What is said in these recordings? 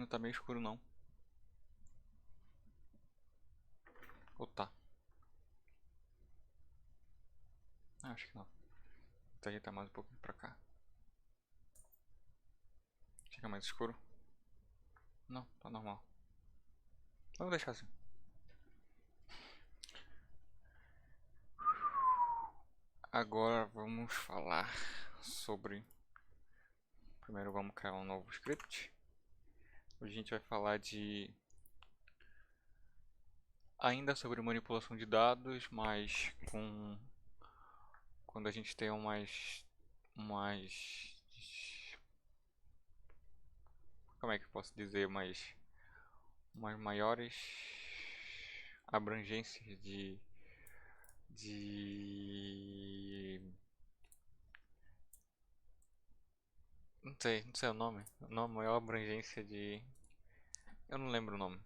não tá meio escuro não. Ou tá? Ah, acho que não. Vou ajeitar mais um pouquinho pra cá. Fica mais escuro? Não, tá normal. Vamos deixar assim. Agora vamos falar sobre... Primeiro vamos criar um novo script. Hoje a gente vai falar de... Ainda sobre manipulação de dados, mas com... Quando a gente tem umas... Como é que eu posso dizer? Umas maiores abrangências de... Não sei o nome. Uma maior abrangência de... Eu não lembro o nome.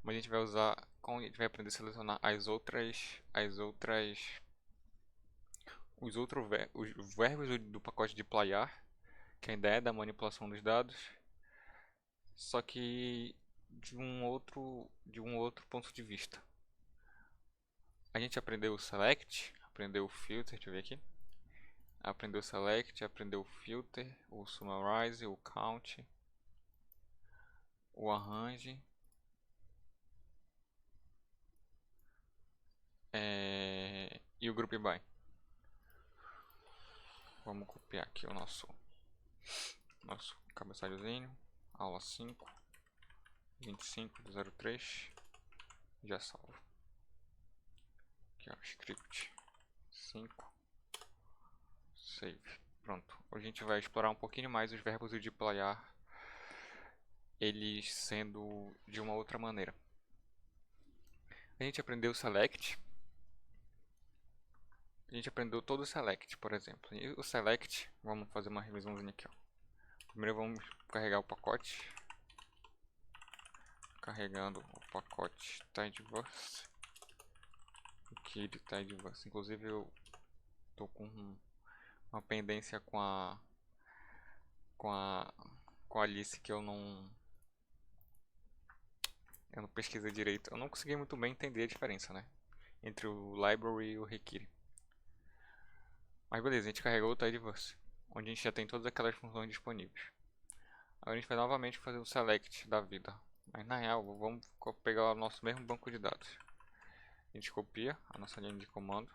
Mas a gente vai usar... Como a gente vai aprender a selecionar os verbos do pacote de playar, que é a ideia da manipulação dos dados, só que de um outro ponto de vista. A gente aprendeu o select, aprendeu o filter, deixa eu ver aqui. Aprendeu o select, aprendeu o filter, o summarize, o count, o arrange, e o group by. Vamos copiar aqui o nosso cabeçalhozinho, aula 5, 25 do 03, já salvo. Aqui ó, script 5, save. Pronto, hoje a gente vai explorar um pouquinho mais os verbos de deployar, eles sendo de uma outra maneira. A gente aprendeu o select. A gente aprendeu todo o select, por exemplo. E o select, vamos fazer uma revisãozinha aqui. Ó. Primeiro vamos carregar o pacote. Carregando o pacote tidyverse. Aqui de tidyverse. Inclusive eu tô com uma pendência com a Alice que eu não pesquisei direito. Eu não consegui muito bem entender a diferença, né? Entre o library e o require. Mas beleza, a gente carregou o tidyverse, onde a gente já tem todas aquelas funções disponíveis. Agora a gente vai novamente fazer o select da vida. Mas na real, vamos pegar o nosso mesmo banco de dados. A gente copia a nossa linha de comando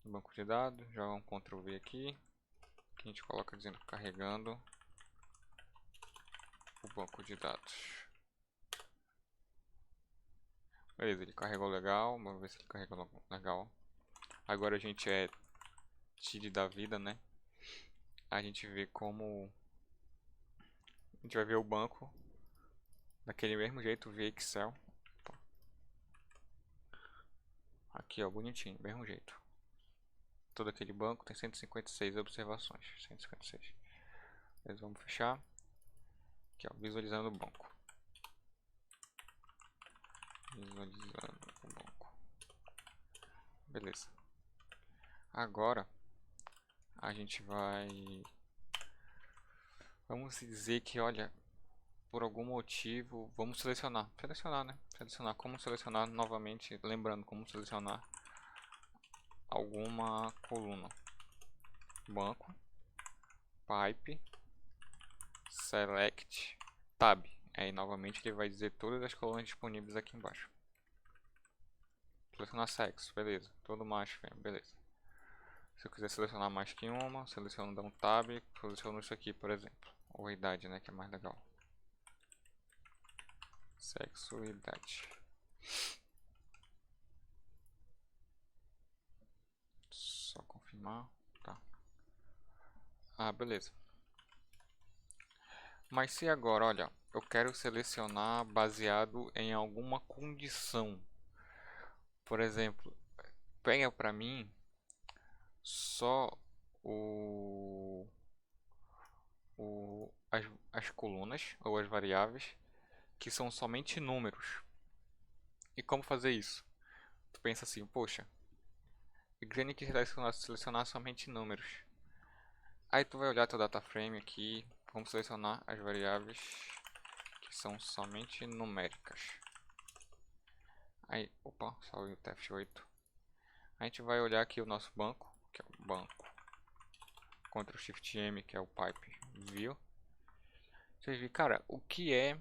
no banco de dados, joga um Ctrl V aqui. Que a gente coloca dizendo carregando o banco de dados. Beleza, ele carregou legal, vamos ver se ele carregou legal. Agora a gente é tire da vida, né? A gente vê como... A gente vai ver o banco daquele mesmo jeito via Excel. Aqui ó, bonitinho, mesmo jeito. Todo aquele banco tem 156 observações. 156. Mas vamos fechar. Aqui ó, visualizando o banco. Visualizando o banco. Beleza. Agora a gente vai... Vamos dizer que, olha, por algum motivo, vamos selecionar. Selecionar, né? Selecionar. Como selecionar novamente, lembrando como selecionar alguma coluna. Banco, pipe, select, tab. Aí novamente ele vai dizer todas as colunas disponíveis aqui embaixo. Selecionar sexo, beleza. Todo macho, fêmea, beleza. Se eu quiser selecionar mais que uma, seleciono, dá um tab, seleciono isso aqui, por exemplo. Ou a idade, né, que é mais legal. Sexo e idade. Só confirmar, tá. Ah, beleza. Mas se agora, olha, eu quero selecionar baseado em alguma condição. Por exemplo, pega para mim só as colunas ou as variáveis que são somente números. E como fazer isso? Tu pensa assim, poxa, eu queria que selecionar somente números. Aí tu vai olhar teu data frame aqui, vamos selecionar as variáveis são somente numéricas. Aí, opa, salve o TF8. A gente vai olhar aqui o nosso banco, que é o banco. Ctrl Shift M, que é o pipe view. Vocês viram, cara, o que é...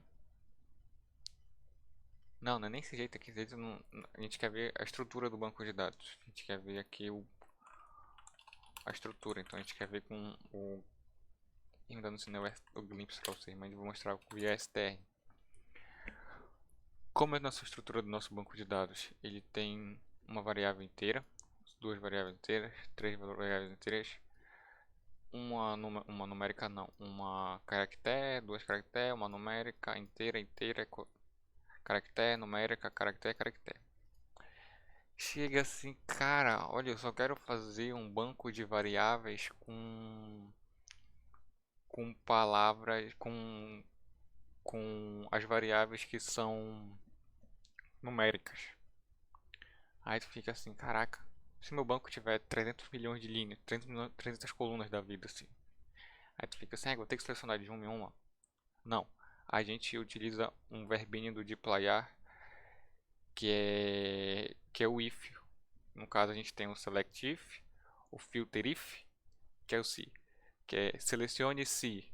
Não é nem esse jeito aqui. A gente quer ver a estrutura do banco de dados. A gente quer ver aqui a estrutura. Então a gente quer ver com o... Ainda não ensinei o glimpse para vocês, mas eu vou mostrar via str. Como é a nossa estrutura do nosso banco de dados? Ele tem uma variável inteira, duas variáveis inteiras, três variáveis inteiras, uma numérica não, uma caractere, duas caracteres, uma numérica inteira, caractere, numérica, caractere. Chega assim, cara, olha, eu só quero fazer um banco de variáveis com palavras, com as variáveis que são numéricas. Aí tu fica assim, caraca, se meu banco tiver 300 milhões de linhas, 300 colunas da vida assim. Aí tu fica assim, vou ter que selecionar de uma em uma. Não, a gente utiliza um verbinho do deployar que é o if. No caso a gente tem o select if, o filter if, que é o se, que é selecione se,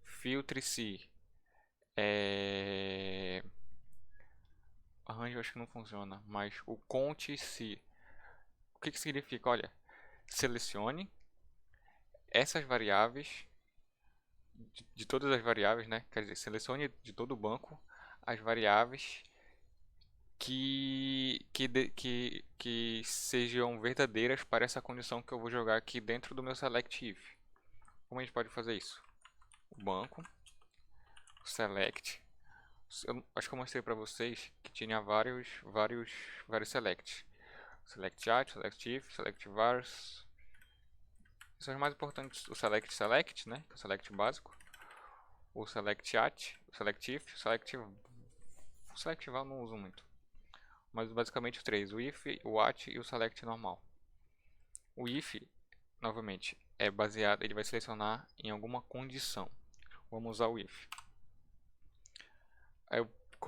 filtre se, arranjo acho que não funciona, mas o conte se. O que significa? Olha, selecione essas variáveis, de todas as variáveis, né? Quer dizer, selecione de todo o banco as variáveis que sejam verdadeiras para essa condição que eu vou jogar aqui dentro do meu select if. Como a gente pode fazer isso? O banco, select. Eu acho que eu mostrei para vocês que tinha vários selects. Select at, select if, select vars. São os mais importantes, o select, né, que é o select básico. O select at, o select if, o select var eu não uso muito. Mas basicamente os três, o if, o at e o select normal. O if, novamente, é baseado, ele vai selecionar em alguma condição. Vamos usar o if.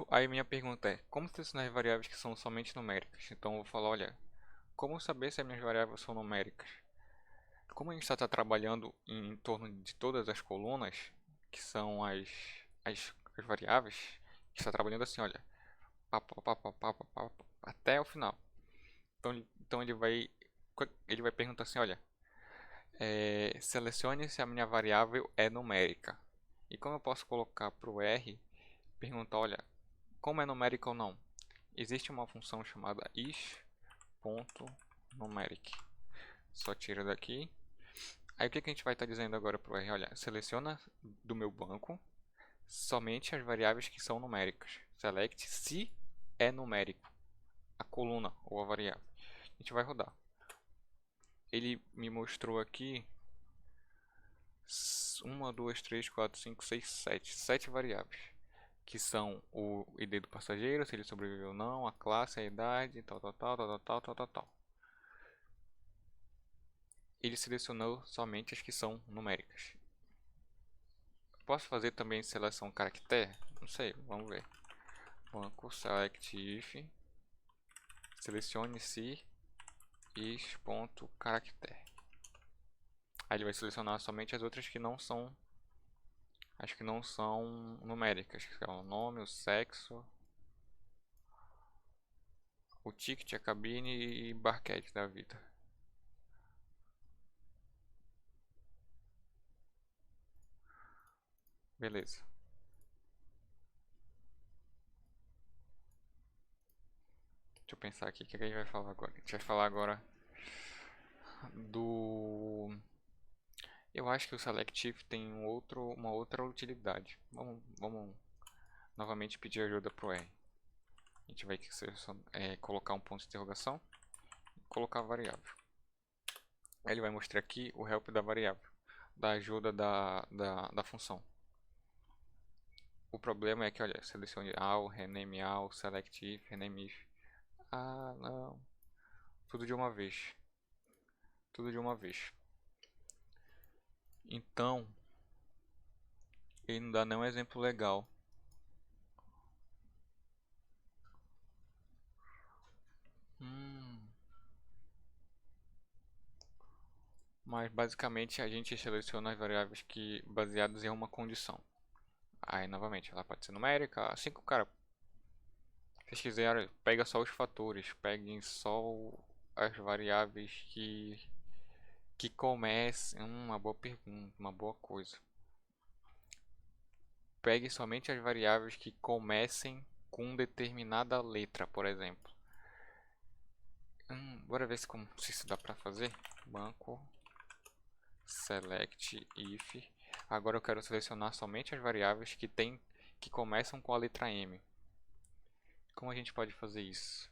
Aí minha pergunta é, como selecionar variáveis que são somente numéricas? Então eu vou falar, olha, como saber se as minhas variáveis são numéricas? Como a gente está trabalhando em torno de todas as colunas, que são as variáveis, a gente está trabalhando assim, olha, até o final. Então ele vai perguntar assim, olha, selecione se a minha variável é numérica. E como eu posso colocar para o R, perguntar, olha, como é numérica ou não? Existe uma função chamada is.numeric. Só tira daqui. Aí o que a gente vai estar dizendo agora para o R? Olha, seleciona do meu banco somente as variáveis que são numéricas. Select se é numérico a coluna ou a variável. A gente vai rodar. Ele me mostrou aqui 1, 2, 3, 4, 5, 6, 7 variáveis, que são o ID do passageiro, se ele sobreviveu ou não, a classe, a idade, tal. Ele selecionou somente as que são numéricas. Posso fazer também seleção caractere? Não sei, vamos ver. Banco select if, selecione se is.caractere. Aí ele vai selecionar somente as outras que não são, numéricas, que são o nome, o sexo, o ticket, a cabine e barquete da vida. Beleza. Deixa eu pensar aqui, o que a gente vai falar agora? A gente vai falar agora do... Eu acho que o selective tem uma outra utilidade. Vamos novamente pedir ajuda pro R. A gente vai colocar um ponto de interrogação e colocar a variável. Aí ele vai mostrar aqui o help da variável, da ajuda da função. O problema é que, olha, selecione all, rename all, select if, rename if. Ah, não. Tudo de uma vez. Tudo de uma vez. Então, ele não dá nenhum exemplo legal Hum. Mas basicamente a gente seleciona as variáveis que baseadas em uma condição. Aí novamente, ela pode ser numérica, assim que o cara pesquisar, pega só os fatores, peguem só as variáveis que comecem, uma boa pergunta, uma boa coisa. Pegue somente as variáveis que comecem com determinada letra, por exemplo. Bora ver se isso dá pra fazer. Banco select if. Agora eu quero selecionar somente as variáveis que começam com a letra M. Como a gente pode fazer isso?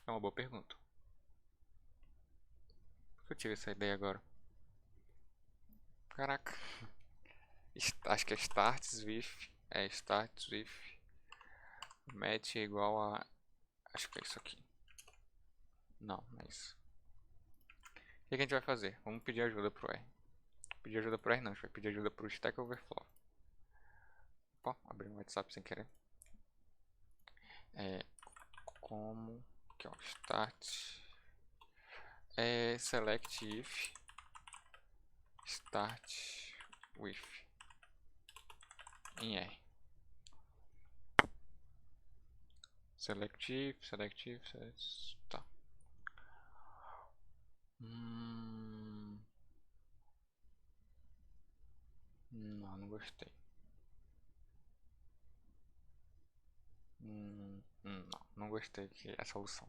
É uma boa pergunta. Por que eu tive essa ideia agora? Caraca. Acho que é starts with. É starts with. Match é igual a. Acho que é isso aqui. Não, não é isso. O que a gente vai fazer? Vamos pedir ajuda pro R. Pedir ajuda pro R não, a gente vai pedir ajuda pro Stack Overflow. Opa, abri um WhatsApp sem querer. Como aqui ó, start select if start with em R. Select if, tá. Não, não gostei. Não gostei que a solução.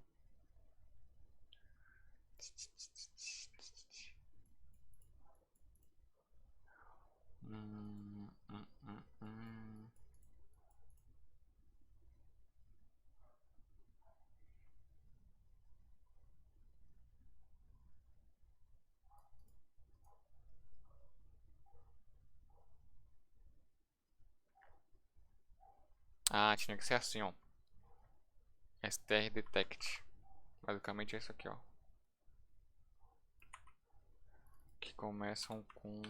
Hum, hum, hum, hum. Ah, tinha que ser assim, ó. str detect. Basicamente é isso aqui, ó. Que começam com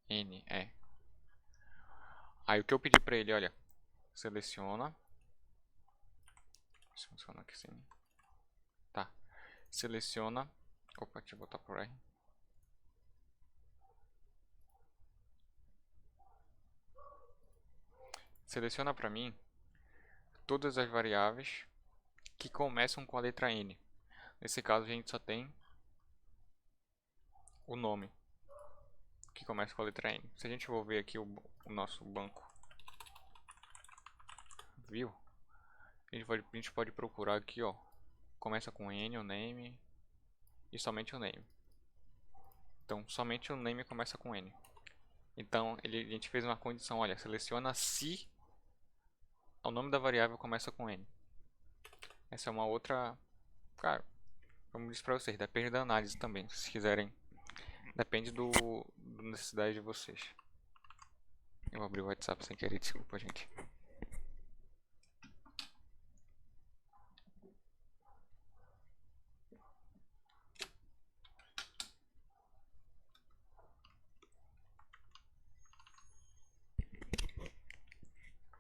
N, é. Aí o que eu pedi pra ele, olha. Seleciona. Se funciona aqui sim. Tá. Seleciona. Opa, deixa eu botar por aí. Seleciona pra mim todas as variáveis que começam com a letra N. Nesse caso a gente só tem o nome que começa com a letra N. Se a gente for ver aqui o nosso banco, viu? A gente pode procurar aqui, ó. Começa com N, o name e somente o name. Então, somente o name começa com N. Então, a gente fez uma condição, olha, seleciona se o nome da variável começa com N. Essa é uma outra... Cara, como eu disse pra vocês, depende da análise também, se quiserem. Depende da necessidade de vocês. Eu abri o WhatsApp sem querer, desculpa, gente.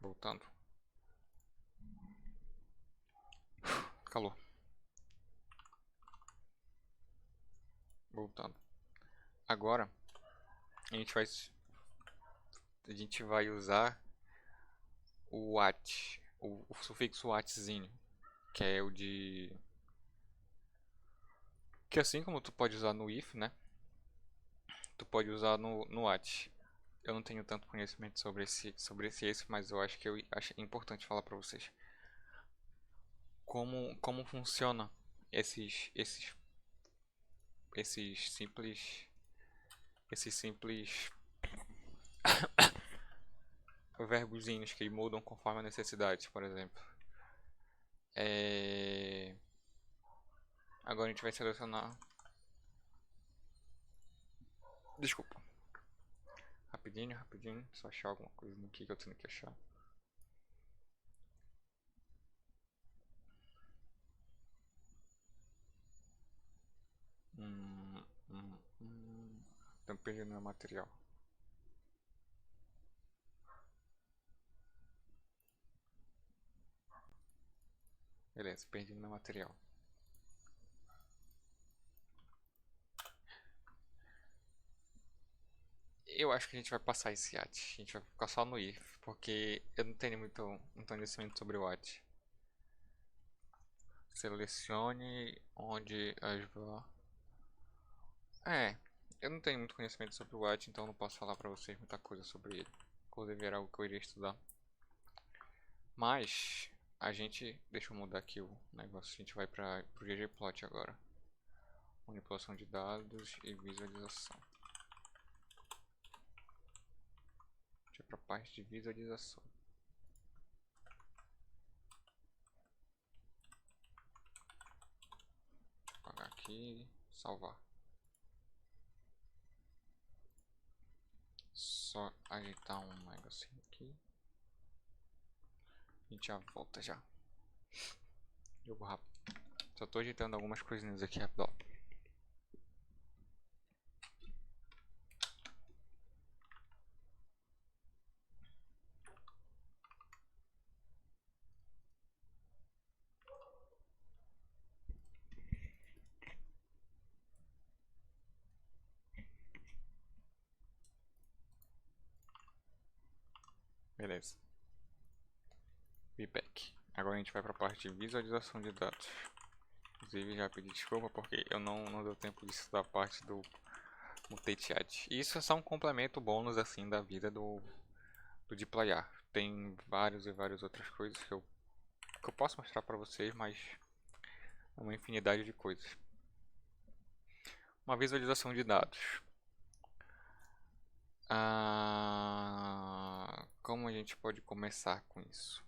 Voltando. Calor. Voltando. Agora, a gente vai usar o what, o sufixo whatzinho, que é o de... Que assim como tu pode usar no if, né? Tu pode usar no what. Eu não tenho tanto conhecimento sobre esse, mas eu acho que eu acho importante falar pra vocês. Como funciona esses simples esses simples verbozinhos que mudam conforme a necessidade, por exemplo. Agora a gente vai selecionar. Desculpa. Rapidinho, rapidinho. Só achar alguma coisa aqui que eu tenho que achar. Tô perdendo meu material. Beleza, perdi meu material. Eu acho que a gente vai passar esse AT. A gente vai ficar só no IF, porque eu não tenho muito conhecimento sobre o AT. Selecione onde as eu não tenho muito conhecimento sobre o AT, então não posso falar pra vocês muita coisa sobre ele. Inclusive era algo que eu iria estudar. Mas deixa eu mudar aqui o negócio. A gente vai para o ggplot agora. Manipulação de dados e visualização. A gente vai para a parte de visualização. Vou apagar aqui, salvar. Só ajeitar um negocinho aqui. A gente já volta já. Jogo rápido. Só tô ajeitando algumas coisinhas aqui rápido. Beleza. Be back. Agora a gente vai para a parte de visualização de dados. Inclusive já pedi desculpa porque eu não deu tempo de estudar a parte do multi-chat. Isso é só um complemento bônus assim da vida do deployar. Tem vários e várias outras coisas que eu posso mostrar para vocês, mas é uma infinidade de coisas. Uma visualização de dados. Como a gente pode começar com isso?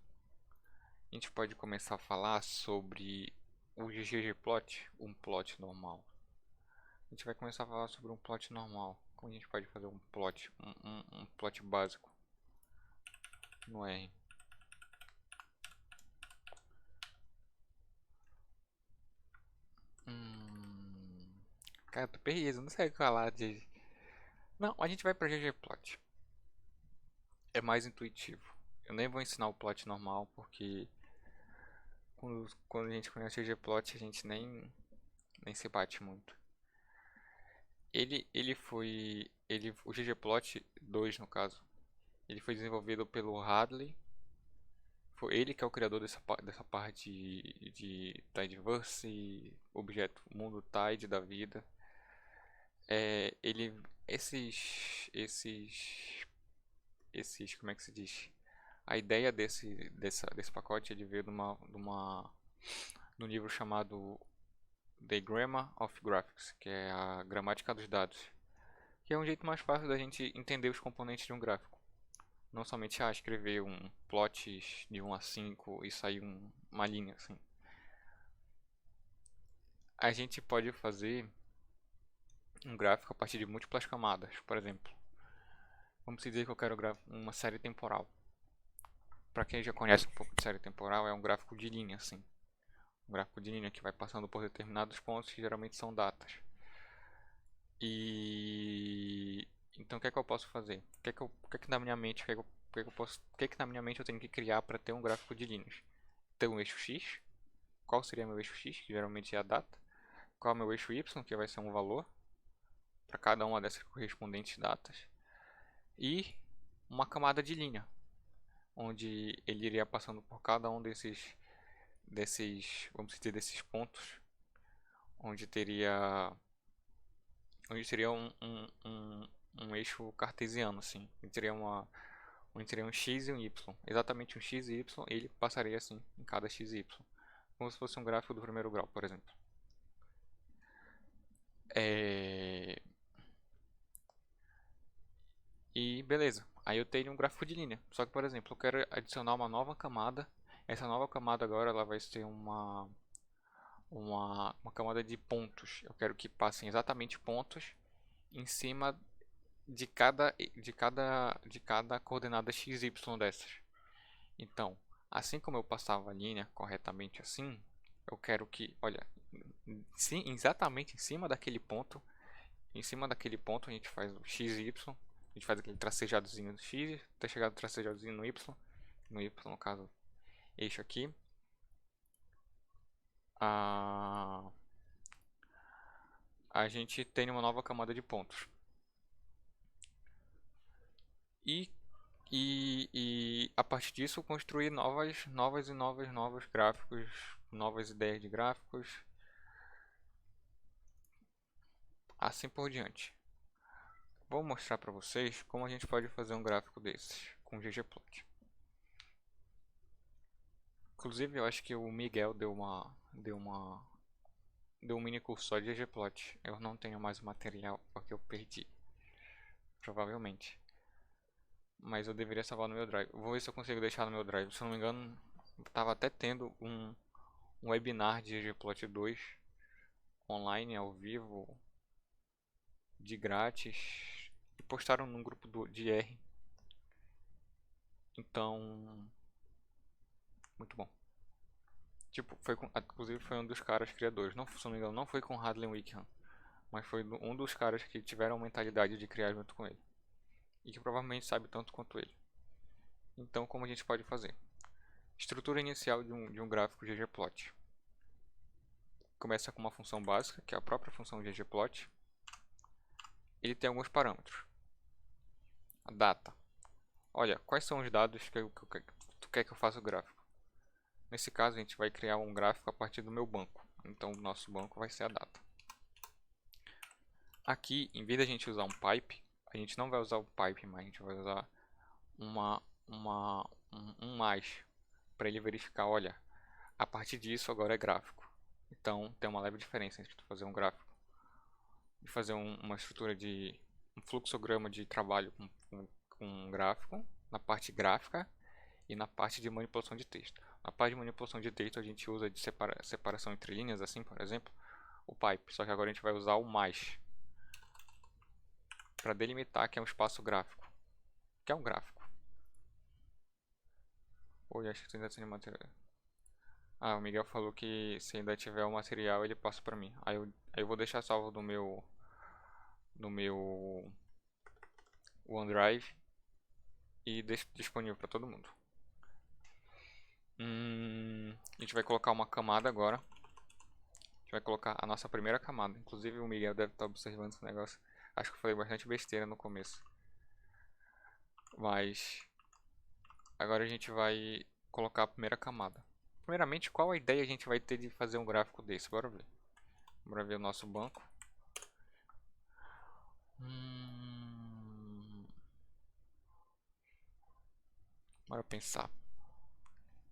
A gente pode começar a falar sobre o ggplot, um plot normal. A gente vai começar a falar sobre um plot normal. Como a gente pode fazer um plot, um plot básico no R. Cara, eu tô perdido, não sei o que falar de... Não, a gente vai para ggplot. É mais intuitivo. Eu nem vou ensinar o plot normal, porque quando a gente conhece o ggplot, a gente nem se bate muito. O ggplot 2 no caso, ele foi desenvolvido pelo Hadley. Foi ele que é o criador dessa parte de Tidyverse, objeto, mundo Tide da vida. Ele, como é que se diz? A ideia desse pacote ele veio de um livro chamado The Grammar of Graphics, que é a gramática dos dados, que é um jeito mais fácil da gente entender os componentes de um gráfico. Não somente escrever um plot de 1 a 5 e sair uma linha assim. A gente pode fazer um gráfico a partir de múltiplas camadas, por exemplo. Vamos dizer que eu quero uma série temporal. Para quem já conhece um pouco de série temporal, é um gráfico de linha assim. Um gráfico de linha que vai passando por determinados pontos que geralmente são datas. E então o que é que eu posso fazer? O que é que na minha mente, na minha mente eu tenho que criar para ter um gráfico de linhas? Ter um eixo X. Qual seria meu eixo X, que geralmente é a data? Qual é o meu eixo Y, que vai ser um valor para cada uma dessas correspondentes datas? E uma camada de linha, onde ele iria passando por cada um vamos dizer, desses pontos, onde teria um eixo cartesiano, assim. Onde teria um x e um y. Exatamente um x e y, ele passaria assim em cada x e y. Como se fosse um gráfico do primeiro grau, por exemplo. E beleza, aí eu tenho um gráfico de linha. Só que, por exemplo, eu quero adicionar uma nova camada. Essa nova camada agora ela vai ser uma camada de pontos. Eu quero que passem exatamente pontos em cima de cada coordenada x, y dessas. Então, assim como eu passava a linha corretamente assim, eu quero que, olha, sim, exatamente em cima daquele ponto a gente faz o x e y, a gente faz aquele tracejadozinho no x, até chegar no tracejadozinho no y no caso, eixo aqui. a, a gente tem uma nova camada de pontos. E, e a partir disso construir novos gráficos, novas ideias de gráficos, assim por diante. Vou mostrar para vocês como a gente pode fazer um gráfico desses com ggplot. Inclusive, eu acho que o Miguel deu um mini curso só de ggplot. Eu não tenho mais o material porque eu perdi, provavelmente. Mas eu deveria salvar no meu drive. Vou ver se eu consigo deixar no meu drive. Se eu não me engano, estava até tendo um webinar de ggplot 2 online, ao vivo, de grátis. E postaram num grupo de R. Então, muito bom. Tipo, inclusive foi um dos caras criadores. Não, se não me engano, não foi com Hadley Wickham, mas foi um dos caras que tiveram a mentalidade de criar junto com ele. E que provavelmente sabe tanto quanto ele. Então, como a gente pode fazer? Estrutura inicial de um gráfico ggplot. Começa com uma função básica, que é a própria função ggplot. Ele tem alguns parâmetros. A data. Olha, quais são os dados que tu quer que eu faça o gráfico? Nesse caso, a gente vai criar um gráfico a partir do meu banco. Então, o nosso banco vai ser a data. Aqui, em vez de a gente usar um pipe, a gente não vai usar o pipe, mas a gente vai usar um mais para ele verificar, olha, a partir disso agora é gráfico. Então tem uma leve diferença entre fazer um gráfico e fazer uma estrutura de um fluxograma de trabalho com um gráfico na parte gráfica e na parte de manipulação de texto. Na parte de manipulação de texto a gente usa de separação entre linhas, assim, por exemplo, o pipe, só que agora a gente vai usar o mais para delimitar que é um espaço gráfico, que é um gráfico. Oi, acho que ainda tem material. Ah, o Miguel falou que se ainda tiver o material ele passa pra mim. Aí eu vou deixar salvo no meu OneDrive e deixo disponível para todo mundo. A gente vai colocar uma camada agora. A gente vai colocar a nossa primeira camada. Inclusive o Miguel deve estar observando esse negócio. Acho que eu falei bastante besteira no começo. Mas agora a gente vai colocar a primeira camada. Primeiramente, qual a ideia a gente vai ter de fazer um gráfico desse? Bora ver. Bora ver o nosso banco. Bora pensar.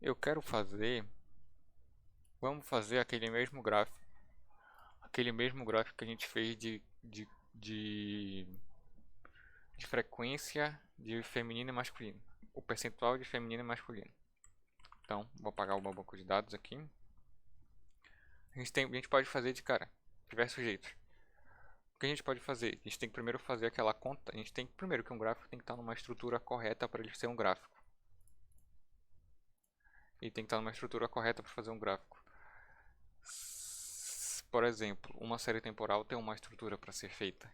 Eu quero fazer. Vamos fazer aquele mesmo gráfico. Aquele mesmo gráfico que a gente fez de, de frequência de feminino e masculino. O percentual de feminino e masculino. Então, vou apagar o meu banco de dados aqui. A gente pode fazer de cara, diversos jeitos. O que a gente pode fazer? A gente tem que primeiro fazer aquela conta. A gente tem que primeiro que um gráfico tem que estar numa estrutura correta para ele ser um gráfico. E tem que estar numa estrutura correta para fazer um gráfico. Por exemplo, uma série temporal tem uma estrutura para ser feita.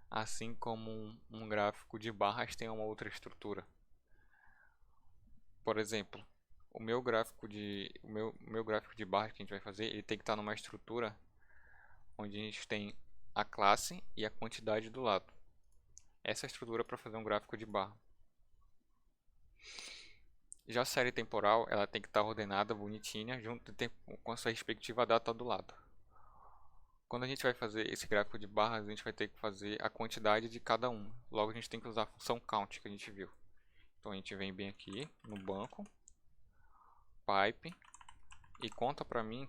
Assim como um gráfico de barras tem uma outra estrutura. Por exemplo, o meu gráfico de barras que a gente vai fazer, ele tem que estar numa estrutura onde a gente tem a classe e a quantidade do lado. Essa é a estrutura para fazer um gráfico de barra. Já a série temporal, ela tem que estar ordenada, bonitinha, junto com a sua respectiva data do lado. Quando a gente vai fazer esse gráfico de barras, a gente vai ter que fazer a quantidade de cada um. Logo a gente tem que usar a função count que a gente viu. Então a gente vem bem aqui no banco, pipe, e conta pra mim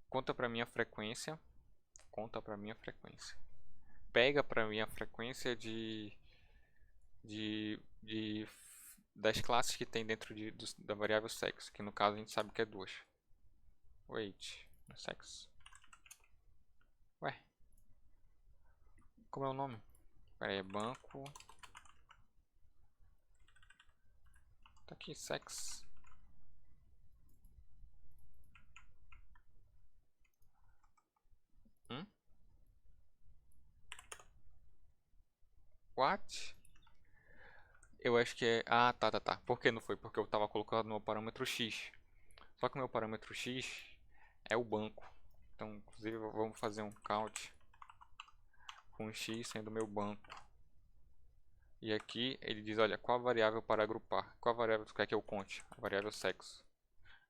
conta pra mim a frequência, pega pra mim a frequência de das classes que tem dentro da variável sexo, que no caso a gente sabe que é 2. Wait, sex. Ué, como é o nome? Pera aí, banco. Tá aqui, sex. What? Eu acho que é... Ah, tá. Por que não foi? Porque eu tava colocando no meu parâmetro X. Só que o meu parâmetro X é o banco. Então, inclusive, vamos fazer um count com X sendo meu banco. E aqui ele diz, olha, qual a variável para agrupar? Qual a variável que tu quer que eu conte? A variável sexo.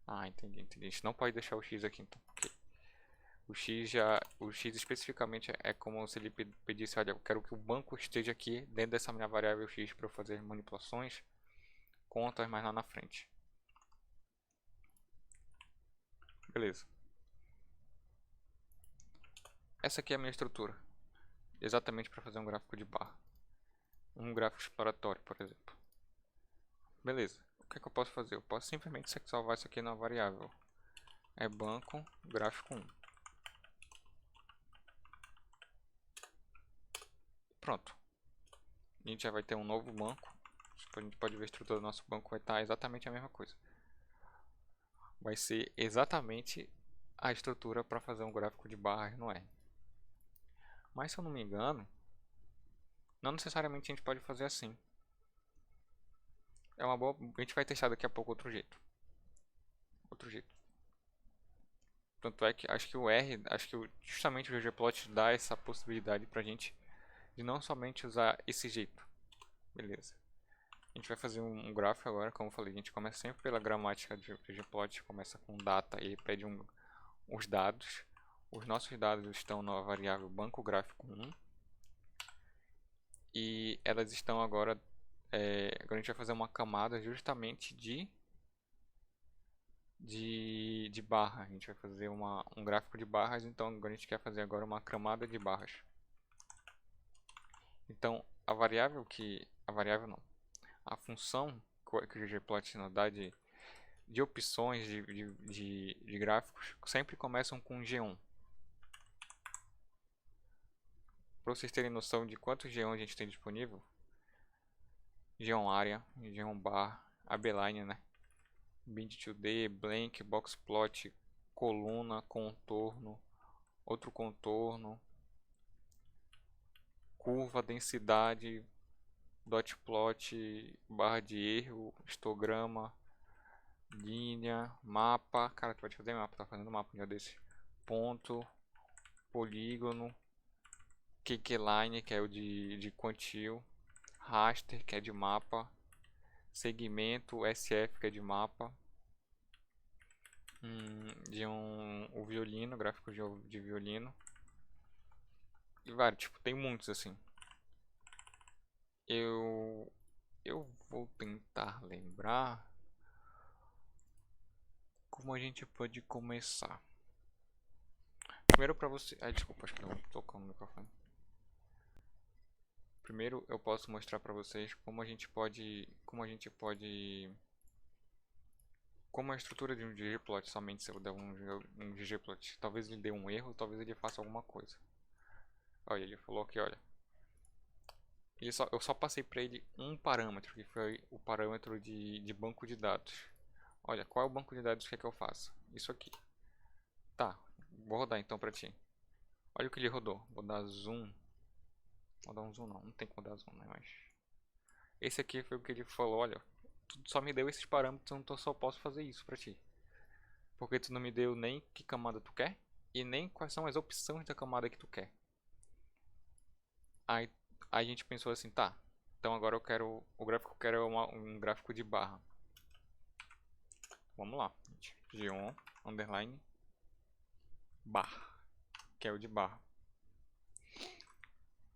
Ah, entendi. A gente não pode deixar o X aqui, então. Ok. O X especificamente é como se ele pedisse, olha, eu quero que o banco esteja aqui dentro dessa minha variável X para eu fazer manipulações, contas mais lá na frente. Beleza. Essa aqui é a minha estrutura, exatamente para fazer um gráfico de barra. Um gráfico exploratório, por exemplo. Beleza. O que é que eu posso fazer? Eu posso simplesmente salvar isso aqui na variável. É banco gráfico 1. Pronto. A gente já vai ter um novo banco. A gente pode ver a estrutura do nosso banco, vai estar exatamente a mesma coisa. Vai ser exatamente a estrutura para fazer um gráfico de barras no R. Mas se eu não me engano, não necessariamente a gente pode fazer assim. É uma boa, a gente vai testar daqui a pouco outro jeito. Outro jeito. Tanto é que acho que o R, acho que justamente o ggplot dá essa possibilidade pra gente de não somente usar esse jeito. Beleza. A gente vai fazer um gráfico agora, como eu falei, a gente começa sempre pela gramática de ggplot, começa com data e pede os dados. Os nossos dados estão na variável banco gráfico 1 e elas estão agora, agora a gente vai fazer uma camada justamente de barra. A gente vai fazer um gráfico de barras, então agora a gente quer fazer agora uma camada de barras. Então a variável não, a função que o ggplot nos dá de opções de gráficos sempre começam com G1. Para vocês terem noção de quantos G1 a gente tem disponível, G1 área, G1 bar, abline, né? bind2d, blank, boxplot, coluna, contorno, outro contorno, curva, densidade, dotplot, barra de erro, histograma, linha, mapa. Cara, tu vai fazer mapa, tá fazendo mapa um dia desse. Ponto, polígono, keyline, que é o de quantile, raster, que é de mapa, segmento, SF, que é de mapa, o violino, gráfico de violino, e vários, tipo, tem muitos assim. Eu vou tentar lembrar como a gente pode começar. Primeiro pra você... Ai, desculpa, acho que não tocou no microfone. Primeiro eu posso mostrar pra vocês como a a estrutura de um ggplot, somente se eu der um ggplot. Talvez ele dê um erro, talvez ele faça alguma coisa. Olha, ele falou aqui, olha. Eu só passei para ele um parâmetro, que foi o parâmetro de banco de dados. Olha, qual é o banco de dados que é que eu faço? Isso aqui. Tá, vou rodar então para ti. Olha o que ele rodou. Vou dar zoom. Vou dar um zoom não tem como dar zoom, né? Mas esse aqui foi o que ele falou, olha. Tu só me deu esses parâmetros, então eu só posso fazer isso para ti. Porque tu não me deu nem que camada tu quer e nem quais são as opções da camada que tu quer. Aí a gente pensou assim, tá. Então agora eu quero o gráfico que eu quero é um gráfico de barra. Vamos lá. G1 underline bar, que é o de barra.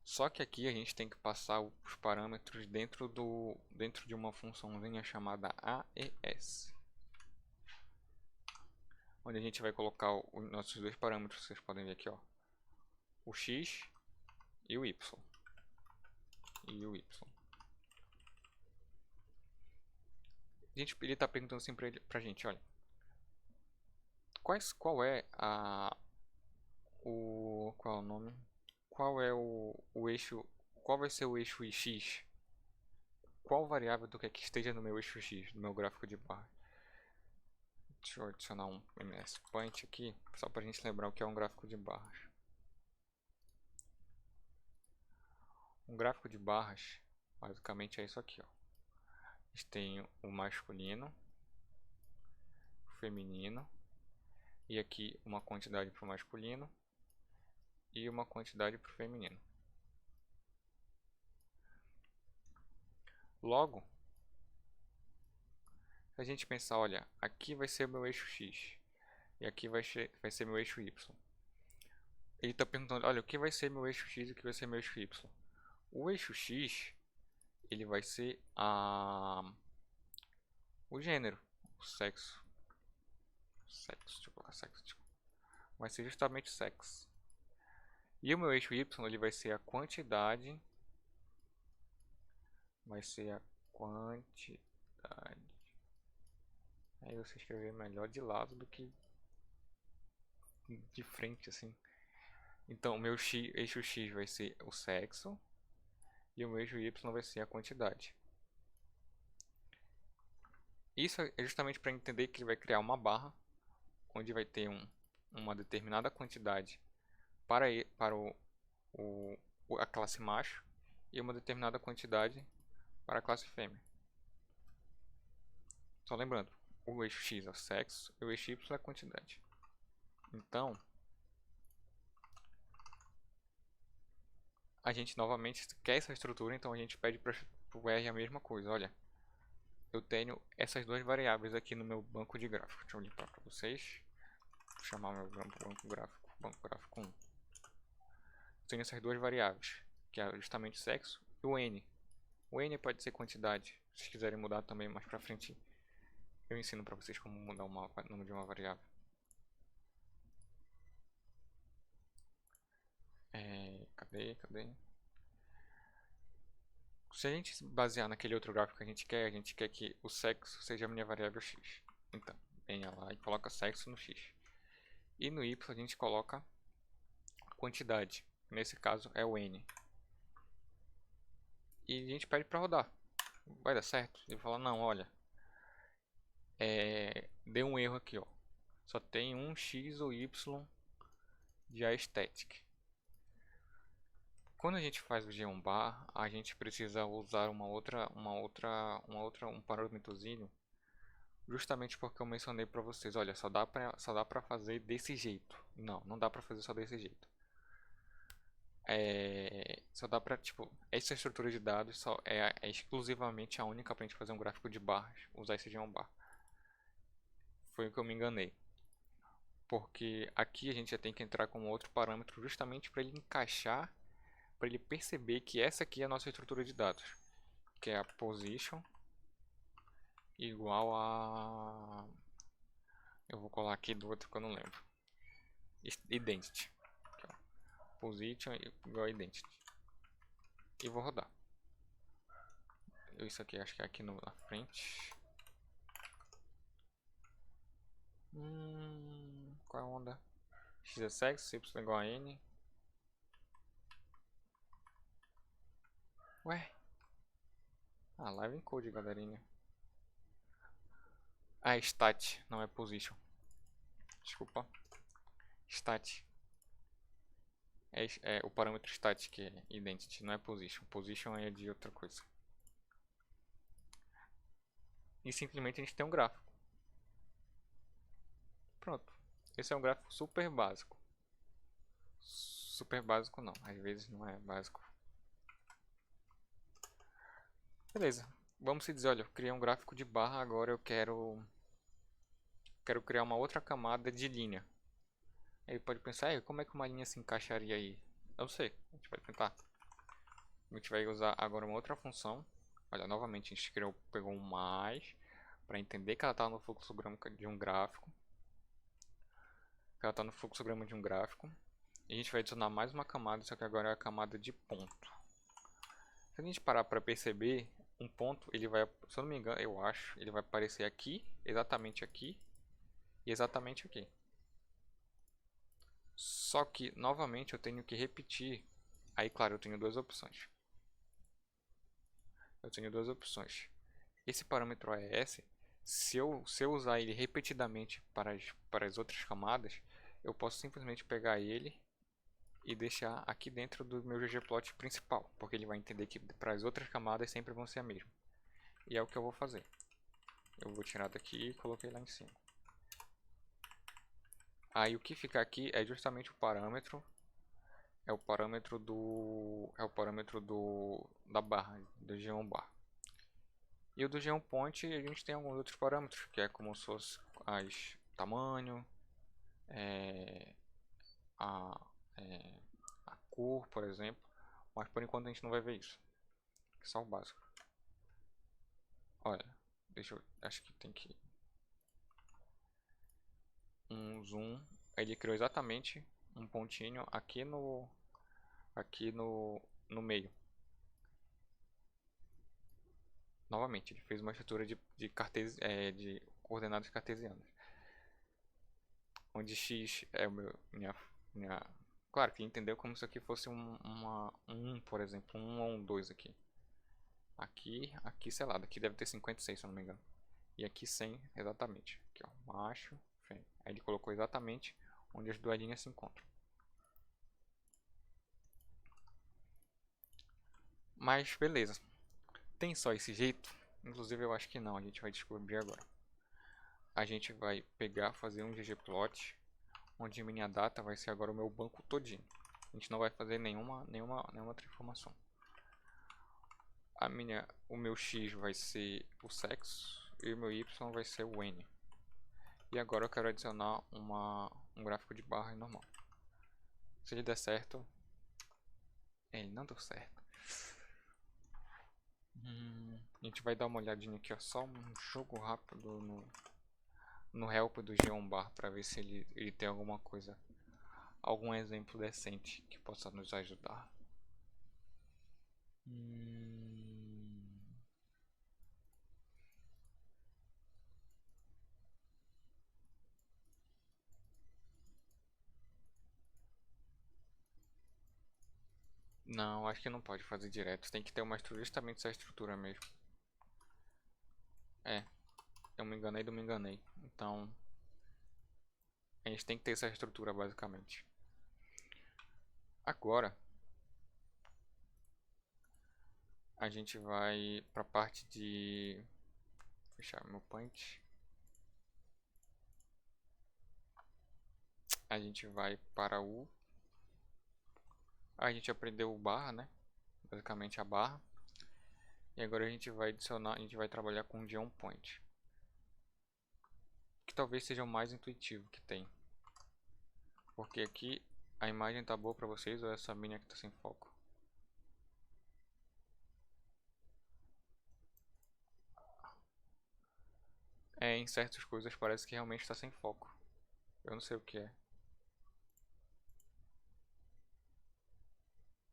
Só que aqui a gente tem que passar os parâmetros dentro de uma funçãozinha chamada AES, onde a gente vai colocar os nossos dois parâmetros, vocês podem ver aqui, ó, o x e o y. Ele está perguntando assim pra gente, olha, qual é qual é o nome? Qual é o eixo, qual vai ser o eixo x? Qual variável tu quer que esteja no meu eixo x, no meu gráfico de barra? Deixa eu adicionar um mspoint aqui, só para a gente lembrar o que é um gráfico de barras. Um gráfico de barras, basicamente é isso aqui, ó. A gente tem o masculino, o feminino, e aqui uma quantidade para o masculino e uma quantidade para o feminino. Logo, se a gente pensar, olha, aqui vai ser o meu eixo X e aqui vai ser meu eixo Y. Ele está perguntando, olha, o que vai ser meu eixo X e o que vai ser meu eixo Y? O eixo X, ele vai ser o gênero, o sexo. Deixa eu colocar sexo. Vai ser justamente sexo. E o meu eixo Y, ele vai ser a quantidade. Vai ser a quantidade. Aí você escrever melhor de lado do que de frente, assim. Então, o meu eixo X vai ser o sexo. E o meu eixo Y vai ser a quantidade. Isso é justamente para entender que ele vai criar uma barra. Onde vai ter uma determinada quantidade para a classe macho. E uma determinada quantidade para a classe fêmea. Só lembrando, o eixo X é o sexo e o eixo Y é a quantidade. Então, a gente novamente quer essa estrutura, então a gente pede para o R a mesma coisa. Olha, eu tenho essas duas variáveis aqui no meu banco de gráfico. Deixa eu limpar para vocês. Vou chamar meu banco gráfico 1. Eu tenho essas duas variáveis, que é justamente o sexo e o N. O N pode ser quantidade. Se vocês quiserem mudar também mais para frente, eu ensino para vocês como mudar o nome de uma variável. Cadê? Se a gente se basear naquele outro gráfico que a gente quer que o sexo seja a minha variável x. Então, venha lá e coloca sexo no x. E no y a gente coloca a quantidade. Nesse caso é o n. E a gente pede para rodar. Vai dar certo? Ele fala, não, olha. Deu um erro aqui, ó. Só tem um x ou y de aesthetic. Quando a gente faz o geombar, a gente precisa usar um parâmetrozinho, justamente porque eu mencionei para vocês, olha, só dá para fazer desse jeito. Não dá para fazer só desse jeito. Só dá para, tipo, essa estrutura de dados é exclusivamente a única para a gente fazer um gráfico de barras, usar esse geombar. Foi o que eu me enganei. Porque aqui a gente já tem que entrar com outro parâmetro justamente para ele encaixar, para ele perceber que essa aqui é a nossa estrutura de dados, que é a position igual a... Eu vou colar aqui do outro que eu não lembro. Identity. Aqui, ó. Position igual a identity. E vou rodar. Isso aqui acho que é aqui na frente. Qual é a onda? X é sexo, Y igual a N. Ué? Live encode, galerinha. Stat, não é position. Desculpa. Stat. É o parâmetro stat que é identity, não é position. Position é de outra coisa. E simplesmente a gente tem um gráfico. Pronto. Esse é um gráfico super básico. Super básico não, às vezes não é básico. Beleza. Vamos se dizer, olha, eu criei um gráfico de barra, agora eu quero criar uma outra camada de linha. Aí pode pensar, como é que uma linha se encaixaria aí? Eu sei, a gente vai tentar. A gente vai usar agora uma outra função. Olha, novamente a gente pegou um mais para entender que ela está no fluxograma de um gráfico. Que ela está no fluxograma de um gráfico. E a gente vai adicionar mais uma camada, só que agora é a camada de ponto. Se a gente parar para perceber, um ponto, ele vai, se eu não me engano, eu acho, ele vai aparecer aqui, exatamente aqui e exatamente aqui. Só que, novamente, eu tenho que repetir. Aí, claro, eu tenho duas opções. Esse parâmetro AES, se eu usar ele repetidamente para as outras camadas, eu posso simplesmente pegar ele e deixar aqui dentro do meu ggplot principal, porque ele vai entender que para as outras camadas sempre vão ser a mesma. E é o que eu vou fazer. Eu vou tirar daqui e coloquei lá em cima. Aí o que fica aqui é justamente o parâmetro. É o parâmetro da barra, do geom bar. E o do geom point a gente tem alguns outros parâmetros, que é como se fosse as tamanho, é, a, é, a cor, por exemplo. Mas por enquanto a gente não vai ver isso. É só o básico. Olha, acho que tem que um zoom. Ele criou exatamente um pontinho aqui no meio. Novamente, ele fez uma estrutura de coordenadas cartesianas. Onde x é o minha... Claro que ele entendeu como se aqui fosse um, por exemplo, um ou um 2 aqui. Aqui, sei lá, daqui deve ter 56, se eu não me engano. E aqui 100, exatamente. Aqui, ó, macho, fêmea. Aí ele colocou exatamente onde as duas linhas se encontram. Mas, beleza. Tem só esse jeito? Inclusive, eu acho que não. A gente vai descobrir agora. A gente vai pegar, fazer um ggplot, onde minha data vai ser agora o meu banco todinho. A gente não vai fazer nenhuma outra informação. O meu x vai ser o sexo e o meu y vai ser o n. E agora eu quero adicionar um gráfico de barra normal. Se ele der certo... Ele não deu certo. A gente vai dar uma olhadinha aqui, ó, só um jogo rápido no help do geombar para ver se ele tem alguma coisa, algum exemplo decente que possa nos ajudar. Não, acho que não pode fazer direto. Tem que ter justamente essa estrutura mesmo. É, eu me enganei, não me enganei. Então, a gente tem que ter essa estrutura basicamente. Agora, a gente vai para a parte de fechar meu point. A gente vai para a gente aprendeu o barra, né? Basicamente a barra. E agora a gente vai adicionar, a gente vai trabalhar com o geom point, que talvez seja o mais intuitivo que tem. Porque aqui a imagem tá boa para vocês ou essa minha que tá sem foco? Em certas coisas parece que realmente está sem foco. Eu não sei o que é.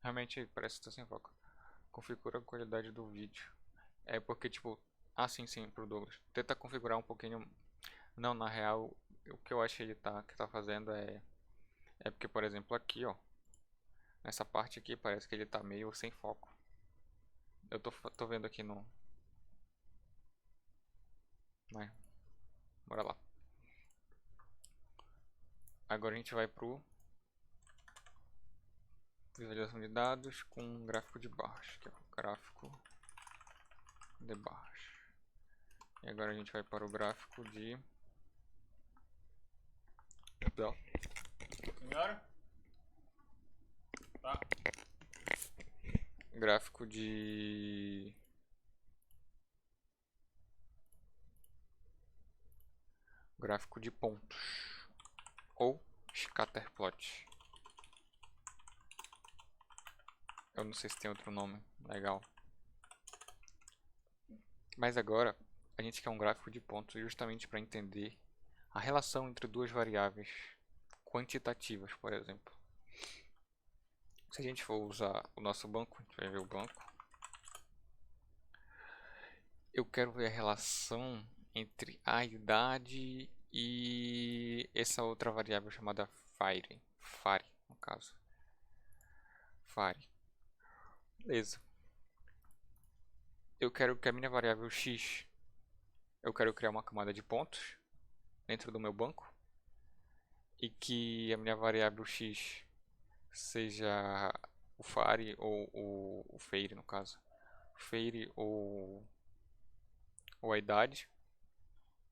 Realmente parece que está sem foco. Configura a qualidade do vídeo. É porque tipo... Ah, sim, pro Douglas. Tenta configurar um pouquinho... Não, na real, o que eu acho que que tá fazendo é porque, por exemplo, aqui, ó. Nessa parte aqui parece que ele tá meio sem foco. Eu tô vendo aqui no... Né? Bora lá. Agora a gente vai pro visualização de dados com um gráfico de barras, que é o gráfico de barras. E agora a gente vai para o gráfico de... Senhora? Tá. Gráfico de... Gráfico de pontos. Ou scatterplot. Eu não sei se tem outro nome legal. Mas agora a gente quer um gráfico de pontos justamente para entender a relação entre duas variáveis quantitativas, por exemplo. Se a gente for usar o nosso banco, a gente vai ver o banco. Eu quero ver a relação entre a idade e essa outra variável chamada fare, no caso. Fare. Beleza. Eu quero que a minha variável x, eu quero criar uma camada de pontos dentro do meu banco e que a minha variável x seja o fare ou o feire, no caso. Feire ou ou a idade,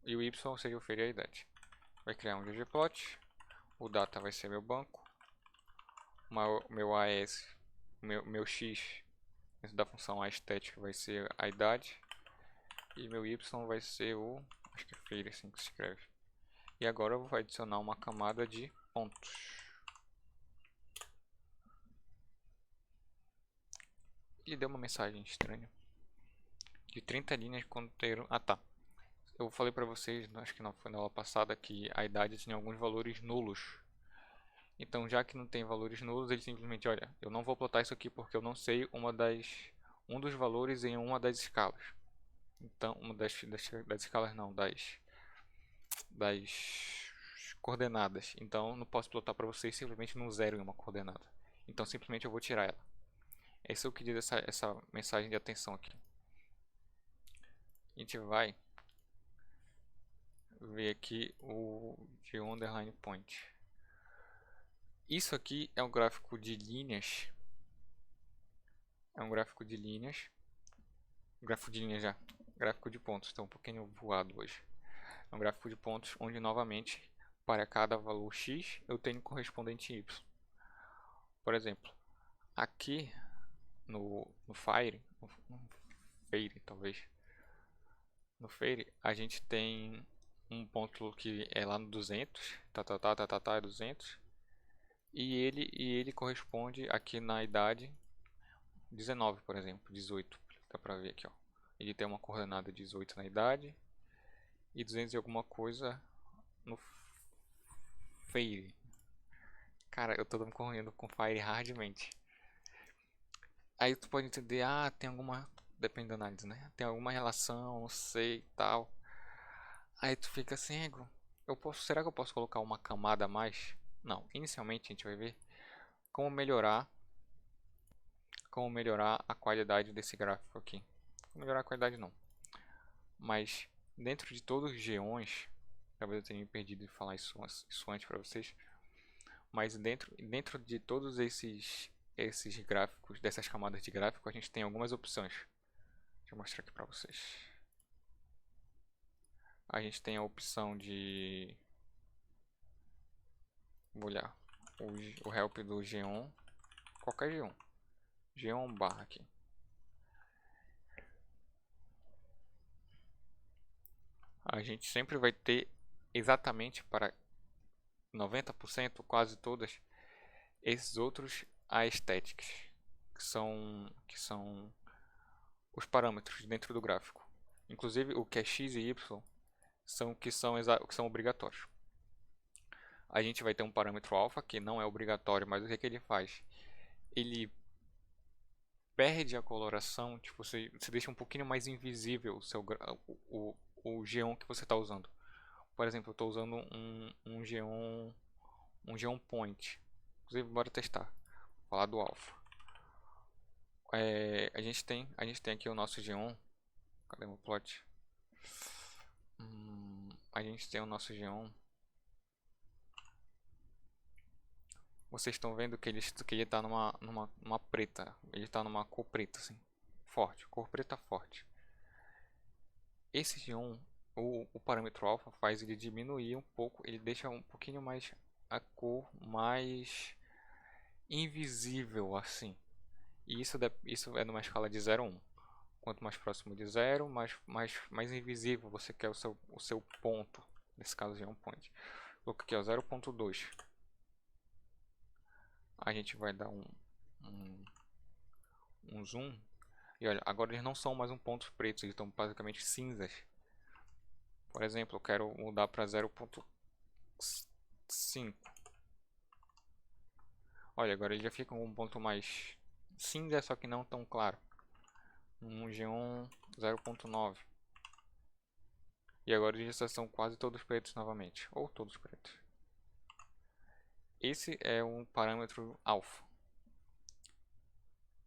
e o y seria o feira e a idade. Vai criar um ggplot, o data vai ser meu banco, meu AS, meu x dentro da função aesthetic vai ser a idade, e meu y vai ser o, acho que é feira assim que se escreve. E agora eu vou adicionar uma camada de pontos. Ele deu uma mensagem estranha de 30 linhas de conteúdo. Ah, tá. Eu falei pra vocês, acho que não foi na aula passada, que a idade tinha alguns valores nulos. Então, já que não tem valores nulos, ele simplesmente, olha, eu não vou plotar isso aqui porque eu não sei um dos valores em uma das escalas. Então, uma das escalas não, das coordenadas. Então, eu não posso plotar para vocês simplesmente no zero em uma coordenada. Então, simplesmente eu vou tirar ela. Esse é o que diz essa mensagem de atenção aqui. A gente vai ver aqui o de underline point. Isso aqui é um gráfico de linhas. É um gráfico de linhas. Gráfico de linhas já. Gráfico de pontos. Está um pouquinho voado hoje. É um gráfico de pontos onde novamente para cada valor x eu tenho correspondente y. Por exemplo, aqui no Fire talvez. No Fire a gente tem um ponto que é lá no 200, é 200. E ele corresponde aqui na idade 19, por exemplo, 18. Dá pra ver aqui, ó. Ele tem uma coordenada 18 na idade e 200 e alguma coisa no Fire. Cara, eu tô correndo com Fire hardmente. Aí tu pode entender, ah, tem alguma, depende da análise, né? Tem alguma relação, não sei, tal. Aí tu fica cego. Será que eu posso colocar uma camada a mais? Não, inicialmente a gente vai ver como melhorar a qualidade desse gráfico aqui. Melhorar a qualidade não. Mas dentro de todos os geões, talvez eu tenha me perdido de falar isso antes para vocês. Mas dentro de todos esses gráficos, dessas camadas de gráfico, a gente tem algumas opções. Deixa eu mostrar aqui para vocês. A gente tem a opção de... Vou olhar o help do Geon, qualquer Geon. Geon barra aqui. A gente sempre vai ter exatamente para 90%, quase todas, esses outros aesthetics, que são os parâmetros dentro do gráfico. Inclusive o que é x e y que são obrigatórios. A gente vai ter um parâmetro alfa que não é obrigatório, mas o que ele faz? Ele perde a coloração, tipo, você deixa um pouquinho mais invisível o geon que você está usando. Por exemplo, eu estou usando um geon point. Inclusive, bora testar. Vou falar do alfa. A gente tem aqui o nosso geon. Cadê meu plot? A gente tem o nosso geon. Vocês estão vendo que ele está numa preta. Ele está numa cor preta, assim. Forte. Cor preta forte. Esse geon, o parâmetro alfa faz ele diminuir um pouco. Ele deixa um pouquinho mais a cor mais invisível, assim. E isso é numa escala de 0 a 1. Quanto mais próximo de 0, mais invisível você quer o seu ponto. Nesse caso, geon point. Vou aqui, ó, 0.2. A gente vai dar um zoom. E olha, agora eles não são mais um pontos pretos, eles estão basicamente cinzas. Por exemplo, eu quero mudar para 0.5. Olha, agora ele já fica um ponto mais cinza, só que não tão claro. Um G1 0.9. E agora eles já são quase todos pretos novamente, ou todos pretos. Esse é um parâmetro alfa.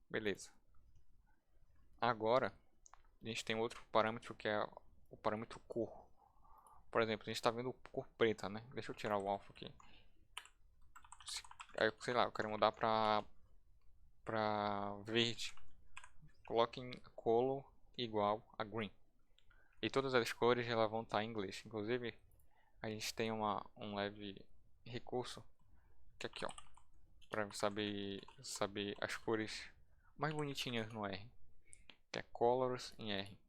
Beleza. Agora, a gente tem outro parâmetro que é o parâmetro cor. Por exemplo, a gente está vendo cor preta, né? Deixa eu tirar o alfa aqui. Sei lá, eu quero mudar para verde. Coloque em color igual a green. E todas as cores elas vão estar em inglês. Inclusive, a gente tem um leve recurso que é aqui, ó, para saber as cores mais bonitinhas no R, que é Colors em R.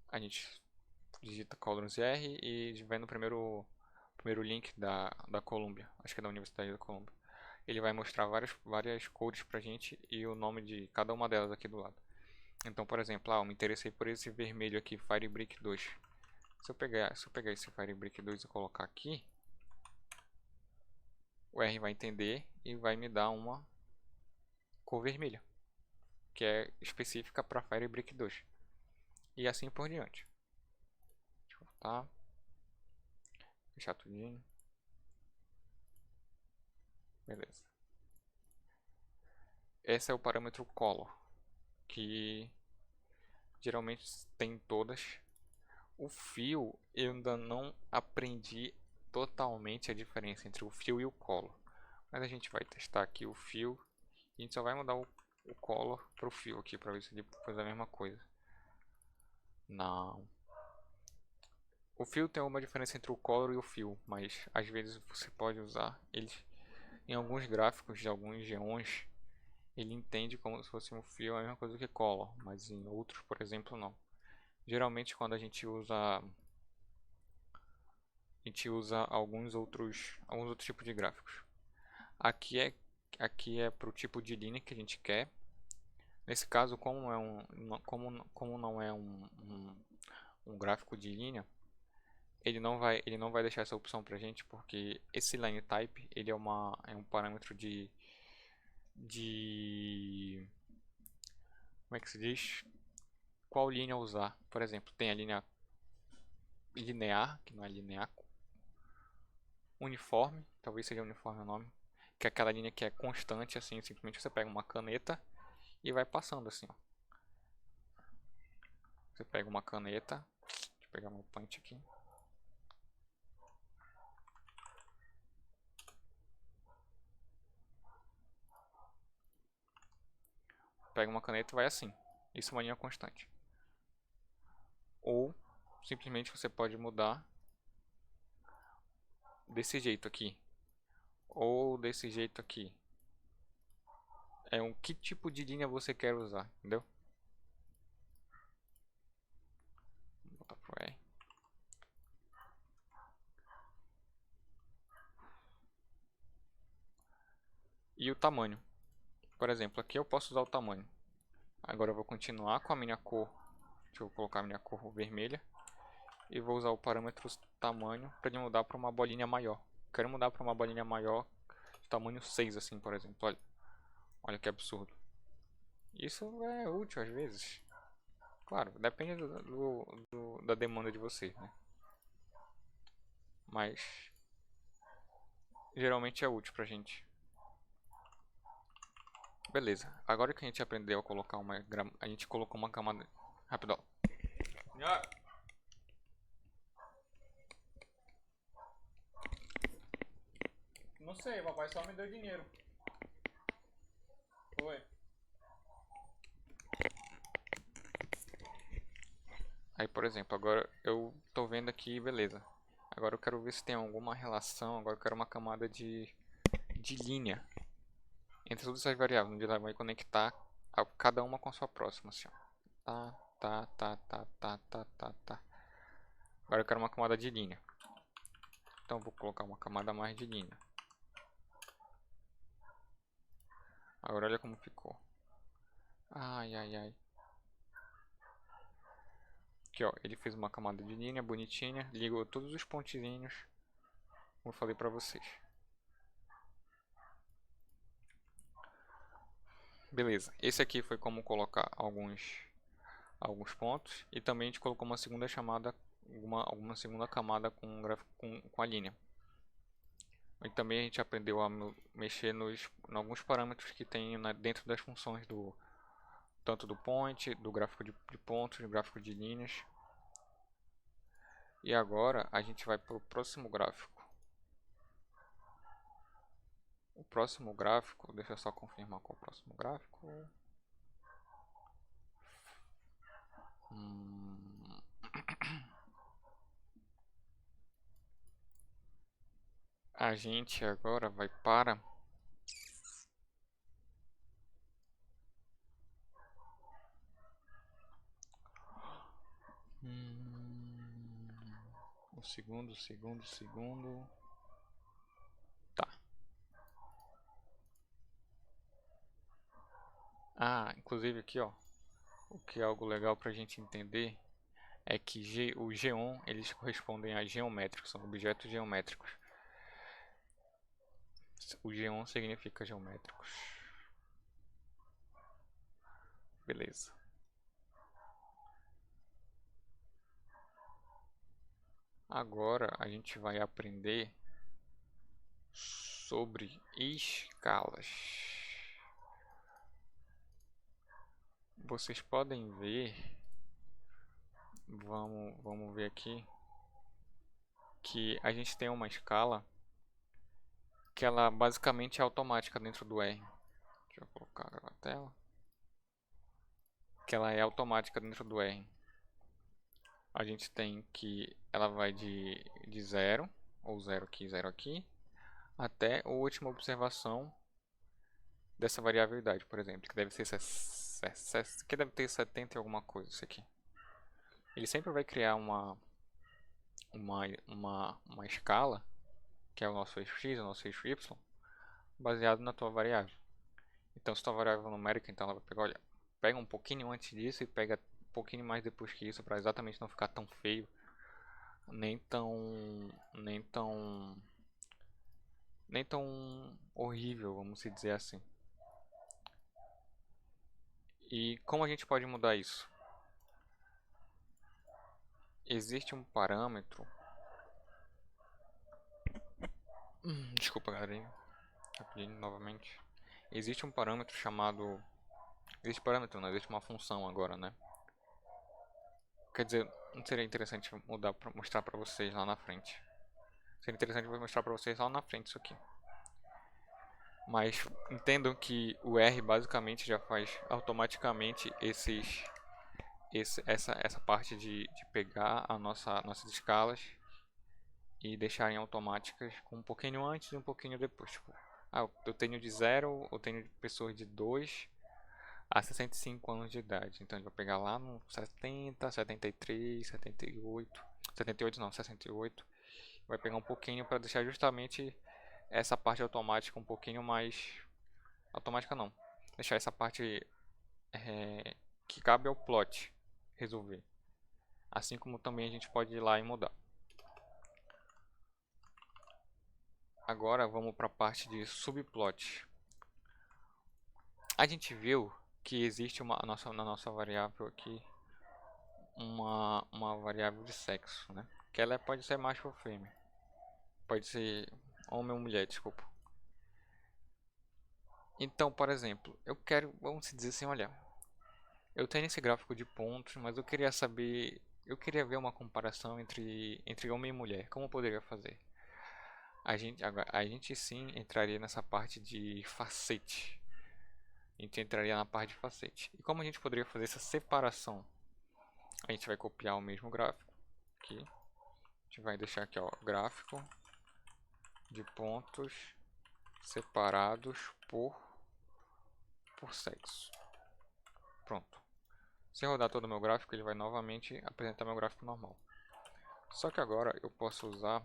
A gente digita Colors em R e vai no primeiro link da Columbia, acho que é da Universidade da Columbia. Ele vai mostrar várias cores pra gente e o nome de cada uma delas aqui do lado. Então, por exemplo, eu me interessei por esse vermelho aqui, Firebrick 2. Se eu pegar esse Firebrick 2 e colocar aqui, o R vai entender e vai me dar uma cor vermelha, que é específica para Firebrick 2. E assim por diante. Deixa eu voltar. Fechar tudinho. Beleza. Esse é o parâmetro color, que geralmente tem todas. O fio, eu ainda não aprendi totalmente a diferença entre o fio e o color. Mas a gente vai testar aqui o fio. E a gente só vai mudar o color para o fio aqui, para ver se ele faz a mesma coisa. Não. O fio tem uma diferença entre o color e o fio, mas às vezes você pode usar eles em alguns gráficos de alguns geões. Ele entende como se fosse um fio a mesma coisa que color, mas em outros, por exemplo, não. Geralmente quando a gente usa alguns outros tipos de gráficos. Aqui é para o tipo de linha que a gente quer. Nesse caso, como não é um gráfico de linha, ele não vai deixar essa opção pra gente, porque esse line type ele é um parâmetro de como é que se diz? Qual linha usar? Por exemplo, tem a linha linear, que não é linear, uniforme, talvez seja uniforme o nome, que é aquela linha que é constante, assim, simplesmente você pega uma caneta e vai passando assim, ó. Você pega uma caneta, deixa eu pegar meu punch aqui. Pega uma caneta e vai assim. Isso é uma linha constante. Ou simplesmente você pode mudar desse jeito aqui. Ou desse jeito aqui. Que tipo de linha você quer usar, entendeu? Vou botar pro R. E o tamanho. Por exemplo, aqui eu posso usar o tamanho. Agora eu vou continuar com a minha cor. Deixa eu colocar a minha cor vermelha. E vou usar o parâmetro tamanho para ele mudar para uma bolinha maior. Quero mudar para uma bolinha maior, de tamanho 6 assim, por exemplo. Olha, olha que absurdo. Isso é útil às vezes. Claro, depende da demanda de você, né? Mas geralmente é útil pra gente. Beleza, agora que a gente aprendeu a colocar a gente colocou uma camada. Rapidão. Não sei, papai só me deu dinheiro. Foi. Aí, por exemplo, agora eu tô vendo aqui, beleza. Agora eu quero ver se tem alguma relação. Agora eu quero uma camada de linha entre todas essas variáveis, onde ela vai conectar cada uma com a sua próxima, assim, ó. Tá. Agora eu quero uma camada de linha. Então eu vou colocar uma camada mais de linha. Agora olha como ficou. Ai. Aqui, ó, ele fez uma camada de linha bonitinha, ligou todos os pontinhos, como eu falei pra vocês. Beleza, esse aqui foi como colocar alguns pontos, e também a gente colocou uma segunda chamada, alguma segunda camada com a linha. E também a gente aprendeu a mexer em alguns parâmetros que tem dentro das funções tanto do point, do gráfico de pontos, do gráfico de linhas. E agora a gente vai para o próximo gráfico. O próximo gráfico, deixa eu só confirmar qual é o próximo gráfico. A gente agora vai para segundo. Tá. Ah, inclusive aqui, ó, o que é algo legal pra gente entender é que o geom, eles correspondem a geométricos, são objetos geométricos. O geom significa geométricos. Beleza. Agora a gente vai aprender sobre escalas. Vocês podem ver, vamos ver aqui, que a gente tem uma escala que ela basicamente é automática dentro do R. Deixa eu colocar na tela. Que ela é automática dentro do R. A gente tem que ela vai de 0, ou 0 aqui, até a última observação dessa variável idade, por exemplo, que deve ser que deve ter 70 e alguma coisa isso aqui. Ele sempre vai criar uma escala, que é o nosso eixo x, o nosso eixo y, baseado na tua variável. Então, se tua variável é numérica, então ela vai pegar, olha, pega um pouquinho antes disso e pega um pouquinho mais depois que isso, para exatamente não ficar tão feio, nem tão, nem tão, nem tão horrível, vamos dizer assim. E como a gente pode mudar isso? Existe um parâmetro. Desculpa, galerinha. Rapidinho, novamente. Existe um parâmetro chamado. Existe parâmetro, não? Existe uma função agora, né? Quer dizer, não seria interessante mudar para mostrar para vocês lá na frente. Seria interessante eu mostrar para vocês lá na frente isso aqui. Mas entendam que o R basicamente já faz automaticamente essa parte de pegar nossas escalas e deixarem automáticas com um pouquinho antes e um pouquinho depois. Tipo, eu tenho de 0, eu tenho pessoas de 2 a 65 anos de idade. Então ele vai pegar lá no 70, 73, 78, 78 não, 68. Vai pegar um pouquinho para deixar justamente essa parte automática um pouquinho mais... Automática não. Deixar essa parte que cabe ao plot resolver. Assim como também a gente pode ir lá e mudar. Agora vamos para a parte de subplot. A gente viu que existe na nossa variável aqui uma variável de sexo, né? Que ela pode ser macho ou fêmea. Pode ser homem ou mulher, desculpa. Então, por exemplo, vamos dizer assim, olha, eu tenho esse gráfico de pontos, mas eu queria ver uma comparação entre homem e mulher. Como eu poderia fazer? A gente sim entraria nessa parte de facete. A gente entraria na parte de facete. E como a gente poderia fazer essa separação? A gente vai copiar o mesmo gráfico aqui. A gente vai deixar aqui, ó, gráfico de pontos separados por sexo. Pronto. Se rodar todo o meu gráfico, ele vai novamente apresentar meu gráfico normal. Só que agora eu posso usar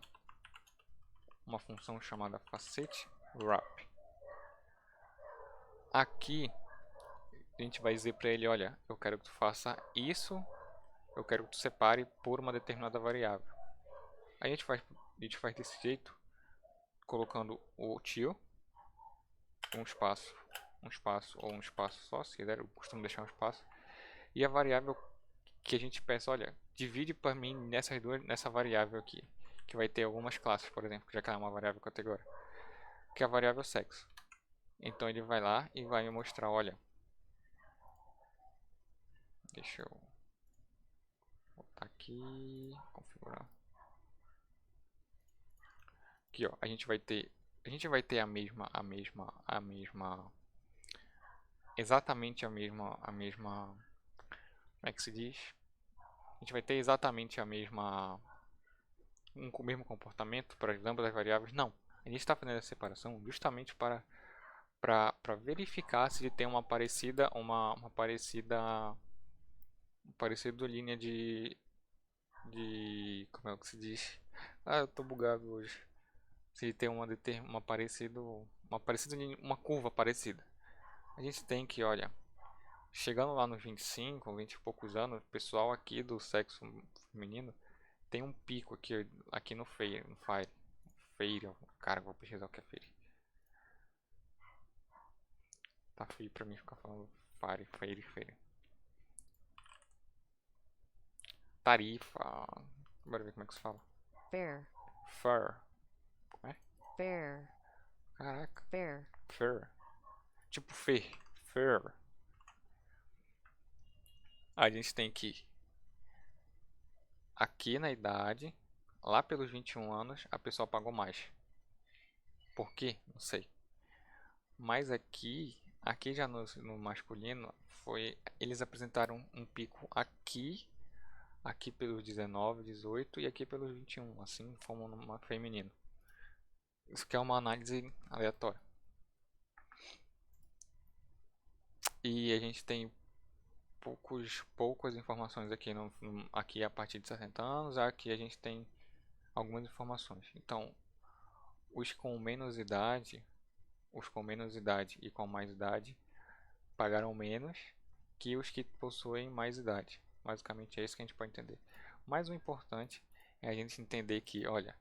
uma função chamada facete wrap. Aqui a gente vai dizer para ele, olha, eu quero que tu faça isso, eu quero que tu separe por uma determinada variável. A gente faz desse jeito, colocando o til, um espaço ou um espaço só, se quiser, eu costumo deixar um espaço. E a variável que a gente peça, olha, divide para mim nessa variável aqui, que vai ter algumas classes, por exemplo, já que ela é uma variável categoria, que é a variável sexo. Então ele vai lá e vai me mostrar, olha, deixa eu botar aqui, configurar. Aqui, ó, a gente vai ter exatamente a mesma, como é que se diz? A gente vai ter exatamente o mesmo comportamento para ambas as variáveis? Não. A gente está fazendo essa separação justamente para verificar se ele tem uma parecida, parecido linha de, como é que se diz? Ah, eu tô bugado hoje. Se ele tem uma curva parecida. A gente tem que, olha, chegando lá nos 25, 20 e poucos anos, o pessoal aqui do sexo feminino tem um pico aqui no Fire. Feira, cara, vou pesquisar o que é Fire. Tá feio pra mim ficar falando Fire. Tarifa. Bora ver como é que se fala. Fair. Fur. Como é? Fair. Caraca. Fair. Fur. Tipo fer. Fur. A gente tem que aqui na idade, lá pelos 21 anos, a pessoa pagou mais. Por quê? Não sei. Mas aqui já no masculino, eles apresentaram um pico aqui pelos 19, 18 e aqui pelos 21, assim como no feminino. Isso que é uma análise aleatória. E a gente tem poucas informações aqui a partir de 60 anos, aqui a gente tem algumas informações. Então, os com menos idade, e com mais idade pagaram menos que os que possuem mais idade. Basicamente é isso que a gente pode entender. Mas o importante é a gente entender que, olha,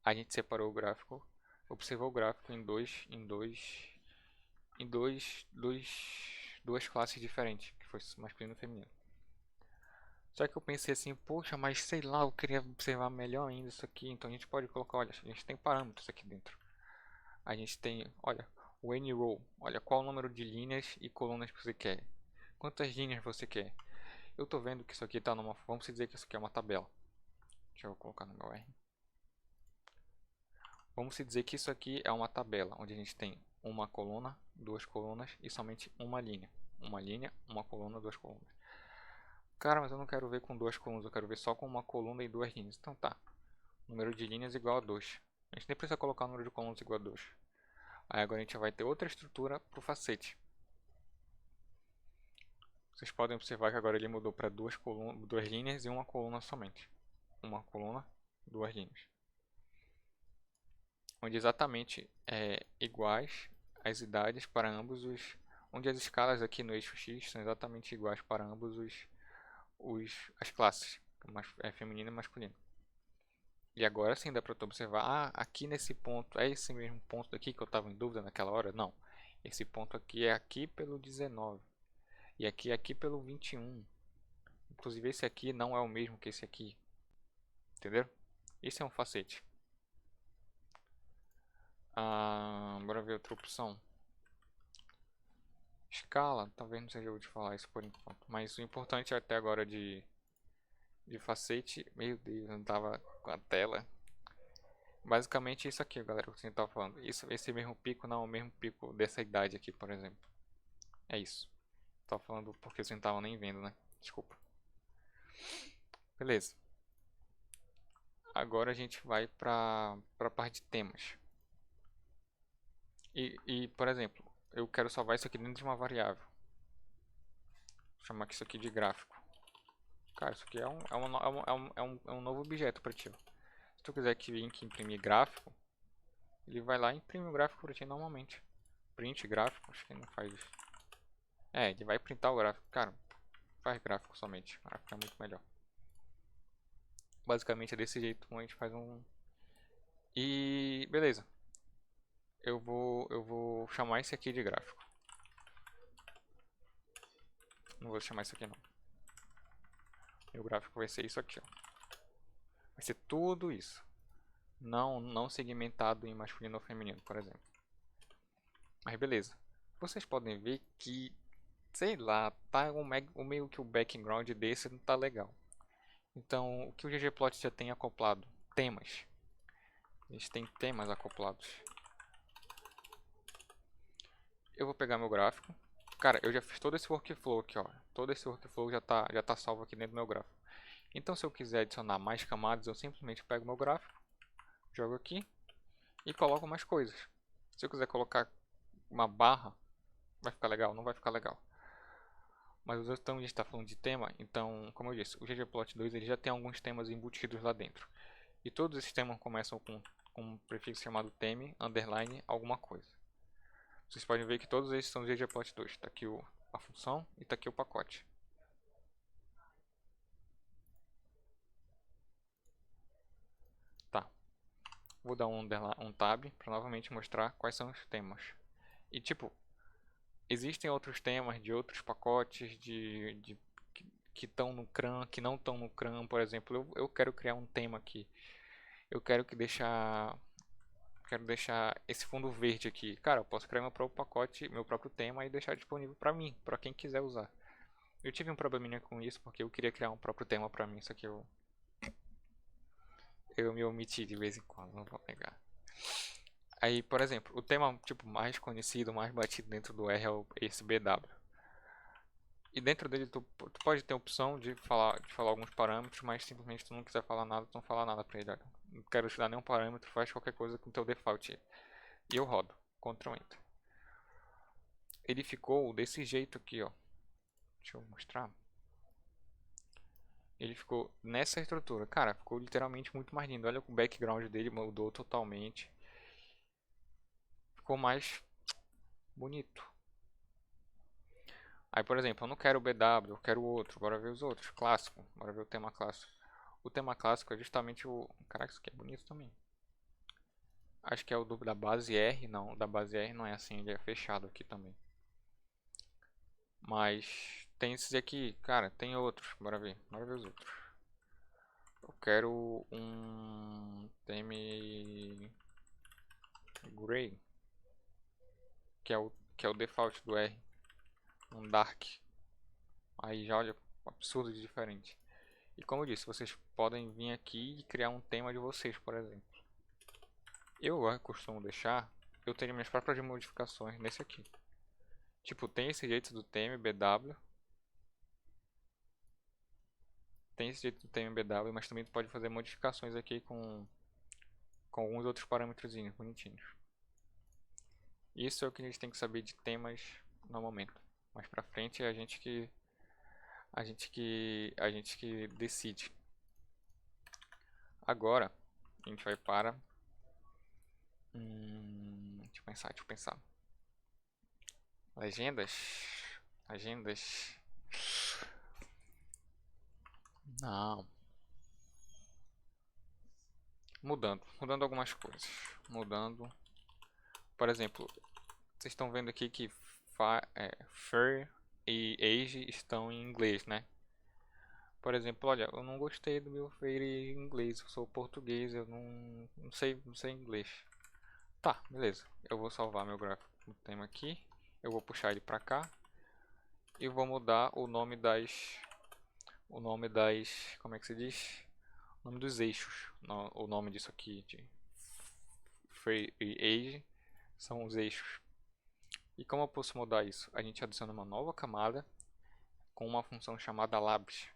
a gente separou o gráfico, observou o gráfico duas classes diferentes, que foi masculino e feminino. Só que eu pensei assim, poxa, mas sei lá, eu queria observar melhor ainda isso aqui, então a gente pode colocar, olha, a gente tem parâmetros aqui dentro. A gente tem, olha, o N-row, olha qual o número de linhas e colunas que você quer. Quantas linhas você quer? Eu tô vendo que isso aqui tá numa, vamos dizer que isso aqui é uma tabela. Deixa eu colocar no meu R. Vamos dizer que isso aqui é uma tabela, onde a gente tem uma coluna, duas colunas e somente uma linha. Uma linha, uma coluna, duas colunas. Cara, mas eu não quero ver com duas colunas, eu quero ver só com uma coluna e duas linhas. Então tá, número de linhas igual a 2. A gente nem precisa colocar o número de colunas igual a 2. Aí agora a gente vai ter outra estrutura para o facete. Vocês podem observar que agora ele mudou para duas linhas e uma coluna somente. Uma coluna, duas linhas. Onde exatamente é iguais as idades para ambos onde as escalas aqui no eixo X são exatamente iguais para ambos as classes, feminino e masculino. E agora sim dá para tu observar, aqui nesse ponto, é esse mesmo ponto daqui que eu estava em dúvida naquela hora? Não. Esse ponto aqui é aqui pelo 19. E aqui é aqui pelo 21. Inclusive esse aqui não é o mesmo que esse aqui. Entendeu? Esse é um facete. Bora ver outra opção. Escala, talvez não seja útil falar isso por enquanto. Mas o importante até agora de facete. Meu Deus, eu não tava com a tela. Basicamente isso aqui, galera, que a gente tá falando. Esse mesmo pico não é o mesmo pico dessa idade aqui, por exemplo. É isso. Tô falando porque vocês não estavam nem vendo, né? Desculpa. Beleza. Agora a gente vai pra parte de temas. Por exemplo, eu quero salvar isso aqui dentro de uma variável. Vou chamar isso aqui de gráfico. Cara, isso aqui é um novo objeto para ti. Se tu quiser que link imprimir gráfico, ele vai lá e imprime o gráfico para ti normalmente. Print gráfico, acho que não faz isso. É, ele vai printar o gráfico. Cara, faz gráfico somente. Gráfico é muito melhor. Basicamente é desse jeito como a gente faz um... E beleza. Eu vou chamar esse aqui de gráfico. Não vou chamar isso aqui não. Meu gráfico vai ser isso aqui, ó. Vai ser tudo isso. Não segmentado em masculino ou feminino, por exemplo. Mas beleza. Vocês podem ver que, sei lá, tá meio que o background desse não tá legal. Então, o que o ggplot já tem acoplado? Temas. A gente tem temas acoplados. Eu vou pegar meu gráfico. Cara, eu já fiz todo esse workflow aqui, ó. Todo esse workflow já tá salvo aqui dentro do meu gráfico. Então, se eu quiser adicionar mais camadas, eu simplesmente pego meu gráfico, jogo aqui e coloco mais coisas. Se eu quiser colocar uma barra, vai ficar legal? Não vai ficar legal. Mas então a gente está falando de tema, então, como eu disse, o ggplot 2 ele já tem alguns temas embutidos lá dentro. E todos esses temas começam com um prefixo chamado theme, underline, alguma coisa. Vocês podem ver que todos esses são ggplot 2. Está aqui a função e está aqui o pacote. Tá. Vou dar um tab para novamente mostrar quais são os temas. E tipo, existem outros temas de outros pacotes que estão no CRAN, que não estão no CRAN. Por exemplo, eu quero criar um tema aqui. Eu quero deixar esse fundo verde aqui. Cara, eu posso criar meu próprio pacote, meu próprio tema e deixar disponível para mim, para quem quiser usar. Eu tive um probleminha com isso porque eu queria criar um próprio tema para mim, só que eu me omiti de vez em quando, não vou negar. Aí, por exemplo, o tema tipo mais conhecido, mais batido dentro do R é esse BW. E dentro dele tu pode ter a opção de falar alguns parâmetros, mas simplesmente tu não quiser falar nada, tu não fala nada para ele. Olha, não quero te dar nenhum parâmetro, faz qualquer coisa com o teu default. E eu rodo, Ctrl Enter. Ele ficou desse jeito aqui, ó. Deixa eu mostrar. Ele ficou nessa estrutura. Cara, ficou literalmente muito mais lindo. Olha o background dele mudou totalmente. Ficou mais bonito. Aí, por exemplo, eu não quero o BW, eu quero o outro. Bora ver os outros. Clássico. Bora ver o tema clássico. O tema clássico é justamente o... Caraca, isso aqui é bonito também. Acho que é o da base R. Não, o da base R não é assim. Ele é fechado aqui também. Mas tem esses aqui. Cara, tem outros. Bora ver. Bora ver os outros. Eu quero um theme gray. Que é o default do R. Um dark. Aí já olha, absurdo de diferente. E como eu disse, vocês podem vir aqui e criar um tema de vocês, por exemplo. Eu costumo deixar, eu tenho minhas próprias modificações nesse aqui. Tipo, tem esse jeito do theme BW. Tem esse jeito do theme BW, mas também tu pode fazer modificações aqui com alguns outros parâmetros bonitinhos. Isso é o que a gente tem que saber de temas no momento. Mais pra frente é a gente que decide. Agora, a gente vai para... deixa eu pensar. Legendas. Agendas. Não. Mudando algumas coisas. Mudando. Por exemplo, vocês estão vendo aqui que Fur e Age estão em inglês, né? Por exemplo, olha, eu não gostei do meu Fur em inglês, eu sou português, eu não sei inglês. Tá, beleza. Eu vou salvar meu gráfico no tema aqui. Eu vou puxar ele pra cá. E vou mudar o nome das... como é que se diz? O nome dos eixos. O nome disso aqui de Free e Age são os eixos. E como eu posso mudar isso? A gente adiciona uma nova camada com uma função chamada labs,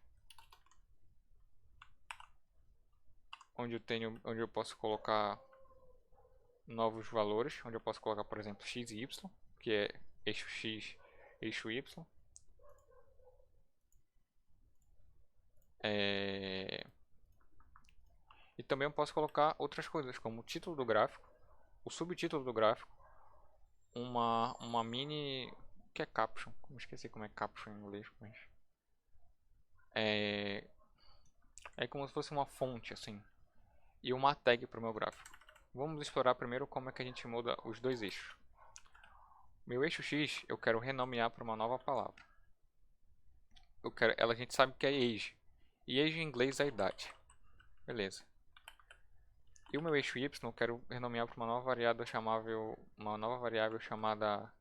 onde eu posso colocar novos valores, onde eu posso colocar, por exemplo, x e y, que é eixo x, eixo y. E também eu posso colocar outras coisas, como o título do gráfico, o subtítulo do gráfico, uma mini... que é caption? Como esqueci como é caption em inglês, mas... É como se fosse uma fonte, assim. E uma tag para o meu gráfico. Vamos explorar primeiro como é que a gente muda os dois eixos. Meu eixo X eu quero renomear para uma nova palavra. A gente sabe que é age. E age em inglês é idade. Beleza. E o meu eixo Y eu quero renomear para uma nova variável chamada...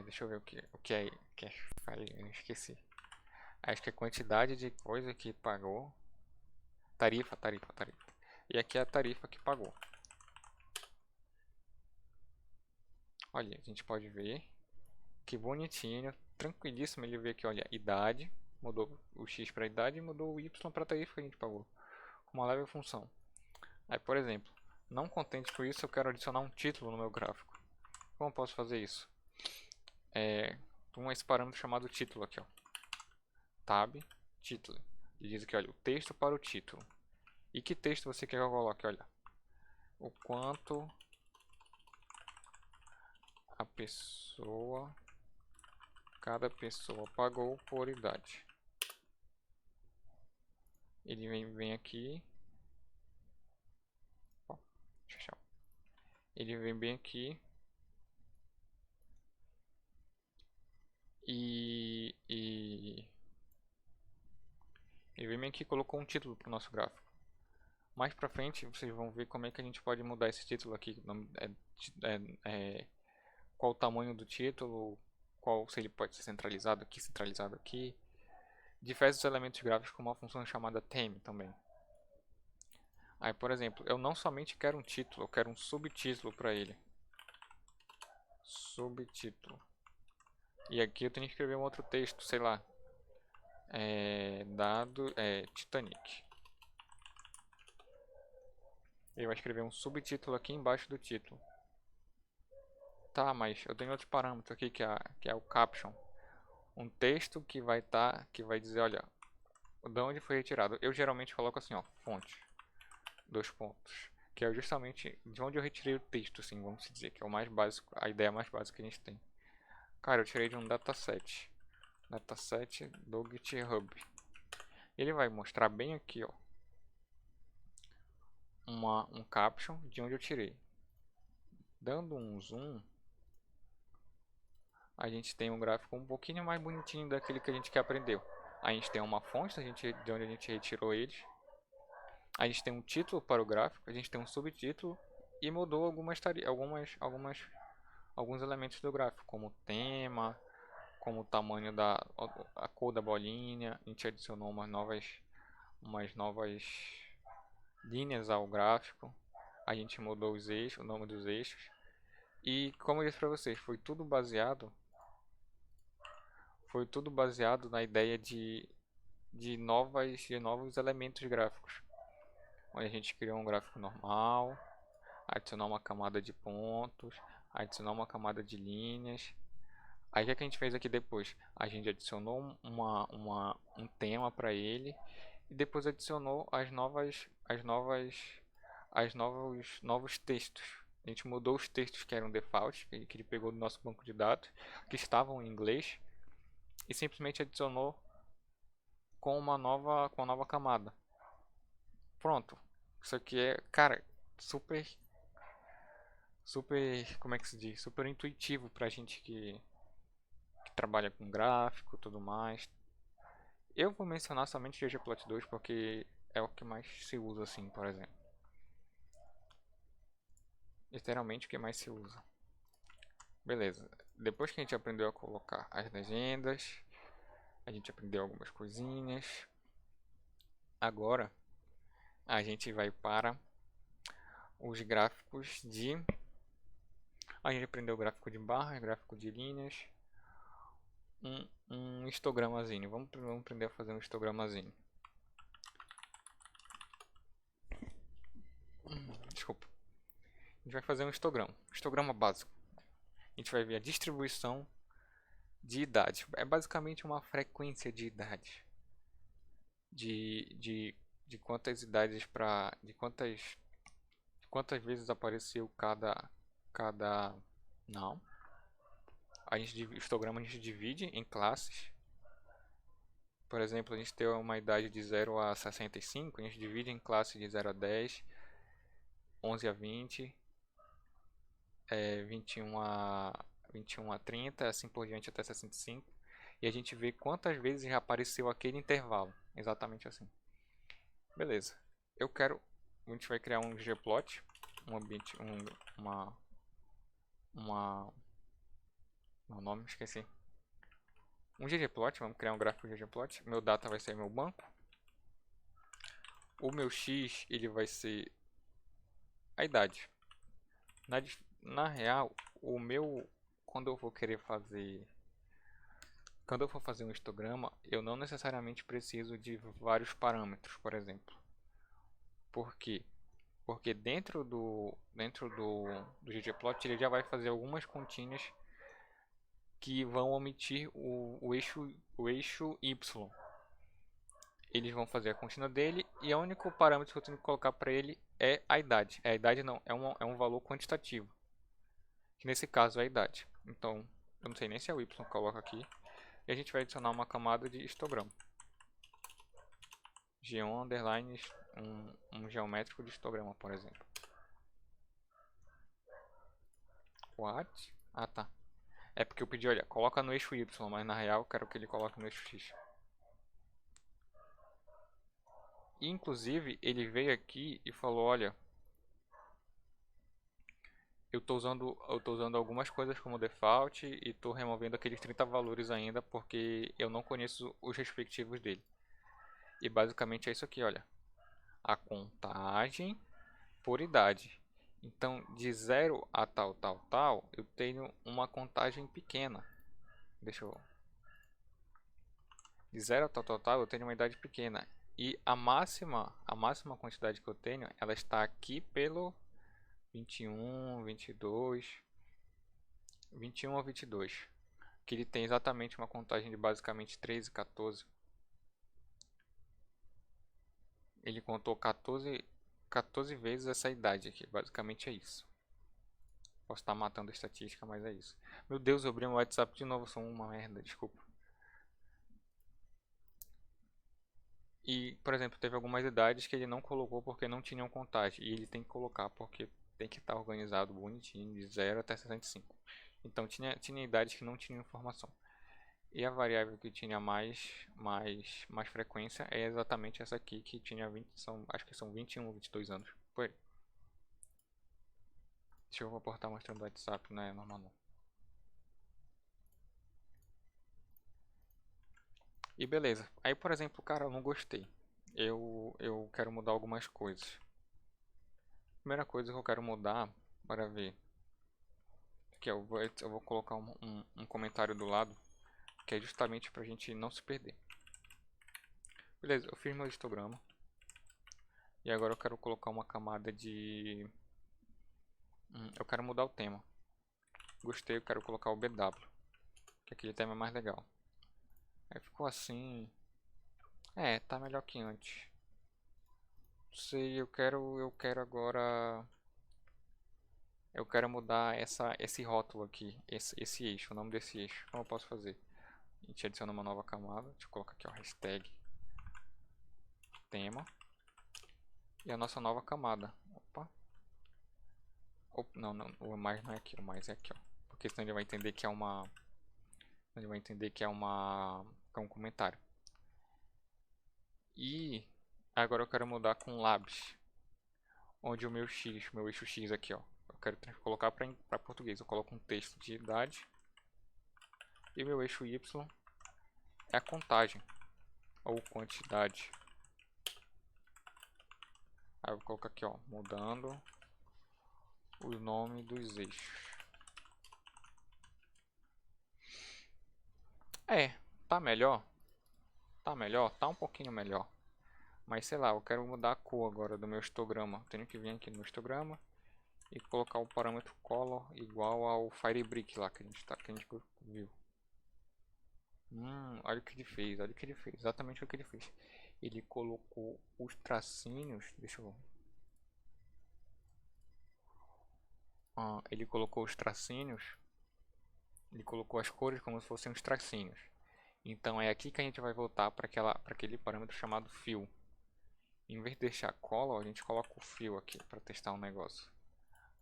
deixa eu ver o que é. Eu esqueci. Acho que é quantidade de coisa que pagou. Tarifa. E aqui é a tarifa que pagou. Olha, a gente pode ver que bonitinho, tranquilíssimo. Ele vê aqui, olha, idade, mudou o X para idade e mudou o Y para a tarifa que a gente pagou, com uma leve função. Aí, por exemplo, Não contente com isso, eu quero adicionar um título no meu gráfico. Como eu posso fazer isso? Tem esse parâmetro chamado título aqui, ó. Tab, título. Ele diz aqui, olha, o texto para o título. E que texto você quer que eu coloque? Olha, o quanto cada pessoa pagou por idade. Ele vem aqui. Ó, deixa eu Ele vem bem aqui. E ele vem bem aqui e colocou um título para o nosso gráfico. Mais pra frente vocês vão ver como é que a gente pode mudar esse título aqui. Qual o tamanho do título, se ele pode ser centralizado aqui. Diversos elementos gráficos com uma função chamada theme também. Aí, por exemplo, eu não somente quero um título, eu quero um subtítulo para ele. Subtítulo. E aqui eu tenho que escrever um outro texto, sei lá. Titanic. Ele vai escrever um subtítulo aqui embaixo do título. Tá, mas eu tenho outro parâmetro aqui que é o caption. Um texto que vai dizer, olha, de onde foi retirado. Eu geralmente coloco assim, ó, fonte, 2 pontos, que é justamente de onde eu retirei o texto, assim, vamos dizer, que é o mais básico, a ideia mais básica que a gente tem. Cara, eu tirei de um dataset do GitHub. Ele vai mostrar bem aqui, ó, um caption de onde eu tirei. Dando um zoom, a gente tem um gráfico um pouquinho mais bonitinho daquele que a gente quer aprender. A gente tem uma fonte de onde a gente retirou eles. A gente tem um título para o gráfico, a gente tem um subtítulo e mudou alguns elementos do gráfico, como o tema, como o tamanho a cor da bolinha. A gente adicionou umas novas linhas ao gráfico. A gente mudou os eixos, o nome dos eixos. E como eu disse para vocês, foi tudo baseado na ideia de novos elementos gráficos. Onde a gente criou um gráfico normal, adicionou uma camada de pontos, adicionou uma camada de linhas. Aí o que a gente fez aqui depois? A gente adicionou um tema para ele e depois adicionou novos textos. A gente mudou os textos que eram default, que ele pegou do nosso banco de dados, que estavam em inglês, e simplesmente adicionou com uma nova camada. Pronto. Isso aqui é, cara, super, como é que se diz? Super intuitivo pra gente que trabalha com gráfico e tudo mais. Eu vou mencionar somente o ggplot2 porque é o que mais se usa assim, por exemplo. Literalmente o que mais se usa. Beleza. Depois que a gente aprendeu a colocar as legendas, a gente aprendeu algumas coisinhas. Agora a gente vai para os gráficos de... A gente aprendeu o gráfico de barras, gráfico de linhas, um histogramazinho. Vamos aprender a fazer um histogramazinho. Desculpa. A gente vai fazer um histograma básico. A gente vai ver a distribuição de idade. É basicamente uma frequência de idade. De quantas idades de quantas vezes apareceu cada não. Histograma a gente divide em classes. Por exemplo, a gente tem uma idade de 0 a 65, a gente divide em classes de 0 a 10, 11 a 20, 21 a 30, assim por diante até 65. E a gente vê quantas vezes já apareceu aquele intervalo. Exatamente assim. Beleza. A gente vai criar um ggplot, meu nome, esqueci. Um ggplot, vamos criar um gráfico ggplot. Meu data vai ser meu banco. O meu x, ele vai ser a idade. Na real, quando eu for fazer um histograma, eu não necessariamente preciso de vários parâmetros, por exemplo. Por quê? Porque dentro do ggplot ele já vai fazer algumas continhas que vão omitir o eixo y. Eles vão fazer a contínua dele e o único parâmetro que eu tenho que colocar para ele é a idade. A idade não, é um valor quantitativo. Que nesse caso é a idade. Então, eu não sei nem se é o y que coloca aqui. E a gente vai adicionar uma camada de histograma. G1 underline um geométrico de histograma, por exemplo. What? Ah, tá. É porque eu pedi, olha, coloca no eixo Y, mas na real eu quero que ele coloque no eixo X. E, inclusive, ele veio aqui e falou, olha, eu tô usando algumas coisas como default e tô removendo aqueles 30 valores ainda porque eu não conheço os respectivos dele. E basicamente é isso aqui, olha. A contagem por idade. Então, de 0 a tal, tal, tal, eu tenho uma contagem pequena. Deixa eu... De 0 a tal, tal, tal, eu tenho uma idade pequena. E a máxima quantidade que eu tenho, ela está aqui pelo 21, 22, 21 ou 22. Que ele tem exatamente uma contagem de basicamente 13, 14. Ele contou 14 vezes essa idade aqui. Basicamente é isso. Posso estar matando a estatística, mas é isso. Meu Deus, eu abri o WhatsApp de novo. Sou uma merda, desculpa. E, por exemplo, teve algumas idades que ele não colocou porque não tinham contagem. E ele tem que colocar porque tem que estar organizado bonitinho, de 0 até 65. Então tinha idades que não tinham informação. E a variável que tinha mais frequência é exatamente essa aqui, que tinha 20, acho que são 21 ou 22 anos. Foi. Deixa eu estar mostrando o WhatsApp, não é normal não. E beleza. Aí, por exemplo, cara, eu não gostei. Eu quero mudar algumas coisas. Primeira coisa que eu quero mudar, para ver, que eu vou colocar um comentário do lado, que é justamente pra gente não se perder. Beleza, eu fiz meu histograma. E agora eu quero colocar uma camada de... eu quero mudar o tema. Gostei, eu quero colocar o BW, que aquele tema é mais legal. Aí ficou assim... É, tá melhor que antes. Sei, eu quero agora... Eu quero mudar esse rótulo aqui, esse eixo, o nome desse eixo. Como eu posso fazer? A gente adiciona uma nova camada. Deixa eu colocar aqui o hashtag tema. E a nossa nova camada. Opa. Não, não, o mais não é aqui, o mais é aqui, ó. Porque senão ele vai entender que é uma... Ele vai entender que é um comentário. E agora eu quero mudar com labs. Onde o meu eixo X aqui, ó. Eu quero colocar para português. Eu coloco um texto de idade. E meu eixo Y é a contagem. Ou quantidade. Aí eu vou colocar aqui, ó. Mudando o nome dos eixos. É, tá melhor. Tá melhor, tá um pouquinho melhor. Mas sei lá, eu quero mudar a cor agora do meu histograma. Tenho que vir aqui no histograma e colocar o parâmetro color igual ao Firebrick lá que a gente viu. Olha o que ele fez, olha o que ele fez, exatamente o que ele fez. Ele colocou os tracinhos, deixa eu... ele colocou os tracinhos, ele colocou as cores como se fossem os tracinhos. Então é aqui que a gente vai voltar para aquele parâmetro chamado fill. Em vez de deixar color, a gente coloca o fill aqui para testar um negócio.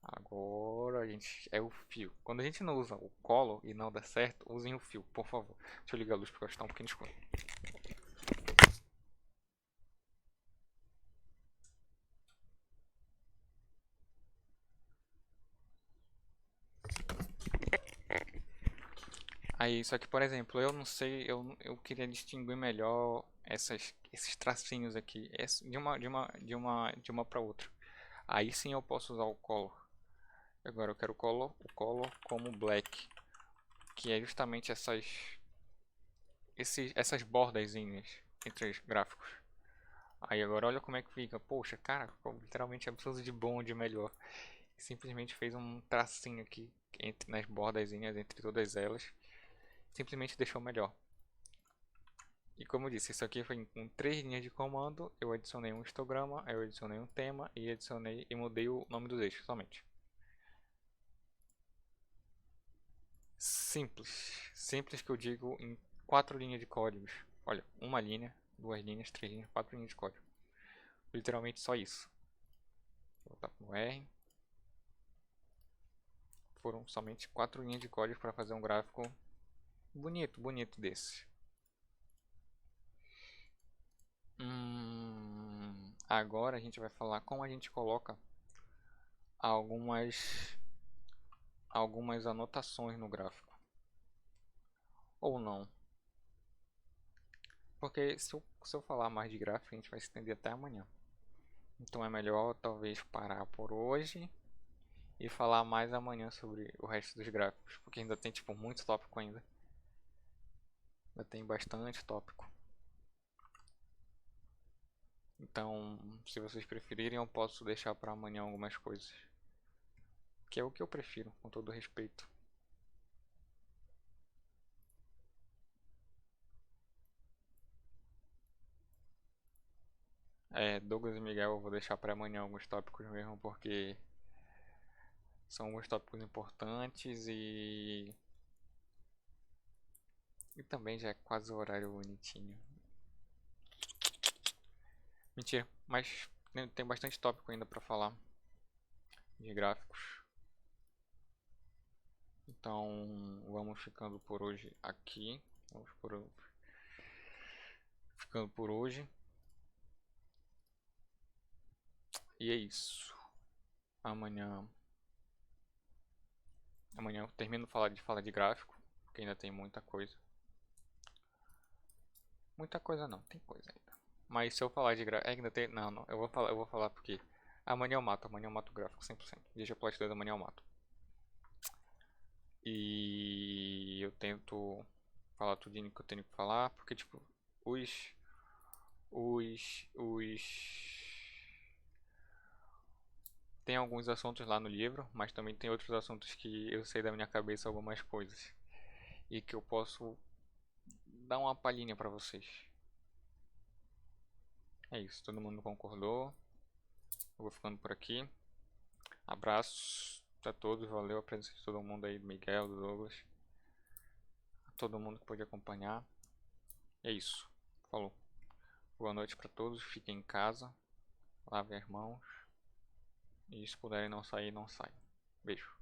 Agora a gente é o fio. Quando a gente não usa o color e não dá certo, usem o fio, por favor. Deixa eu ligar a luz porque está um pouquinho escuro. Aí, só que por exemplo, eu não sei, eu queria distinguir melhor esses tracinhos aqui, de uma para outra. Aí sim eu posso usar o color. Agora eu quero o color como black, que é justamente essas bordazinhas entre os gráficos. Aí agora olha como é que fica. Poxa, cara, ficou literalmente absurdo de bom, de melhor. Simplesmente fez um tracinho aqui entre, nas bordazinhas, entre todas elas. Simplesmente deixou melhor. E como eu disse, isso aqui foi com 3 linhas de comando. Eu adicionei um histograma, eu adicionei um tema e adicionei e mudei o nome dos eixos somente. Simples. Simples que eu digo em 4 linhas de códigos. Olha, uma linha, 2 linhas, 3 linhas, 4 linhas de código. Literalmente só isso. Vou voltar pro R. Foram somente 4 linhas de código para fazer um gráfico bonito, bonito desse. Agora a gente vai falar como a gente coloca algumas anotações no gráfico. Ou não. Porque se eu falar mais de gráfico, a gente vai se estender até amanhã. Então é melhor talvez parar por hoje e falar mais amanhã sobre o resto dos gráficos. Porque ainda tem tipo muito tópico ainda. Ainda tem bastante tópico. Então, se vocês preferirem, eu posso deixar para amanhã algumas coisas. Que é o que eu prefiro, com todo respeito. Douglas e Miguel eu vou deixar para amanhã alguns tópicos mesmo, porque são alguns tópicos importantes e também já é quase o horário bonitinho. Mentira, mas tem bastante tópico ainda para falar de gráficos. Então vamos ficando por hoje aqui. Ficando por hoje. E é isso. Amanhã eu termino de falar de gráfico, porque ainda tem muita coisa. Muita coisa não, tem coisa ainda. Mas se eu falar de gráfico, ainda tem, não, não, eu vou falar porque amanhã eu mato o gráfico 100%. Deixa Plot 2 amanhã eu mato. E eu tento falar tudo que eu tenho que falar, porque tipo, os os tem alguns assuntos lá no livro, mas também tem outros assuntos que eu sei da minha cabeça algumas coisas e que eu posso dar uma palhinha pra vocês. É isso, todo mundo concordou. Eu vou ficando por aqui. Abraços a todos, valeu a presença de todo mundo aí, do Miguel, do Douglas, a todo mundo que pôde acompanhar. É isso. Falou. Boa noite pra todos, fiquem em casa, lavem as mãos e se puderem não sair, não saiam. Beijo.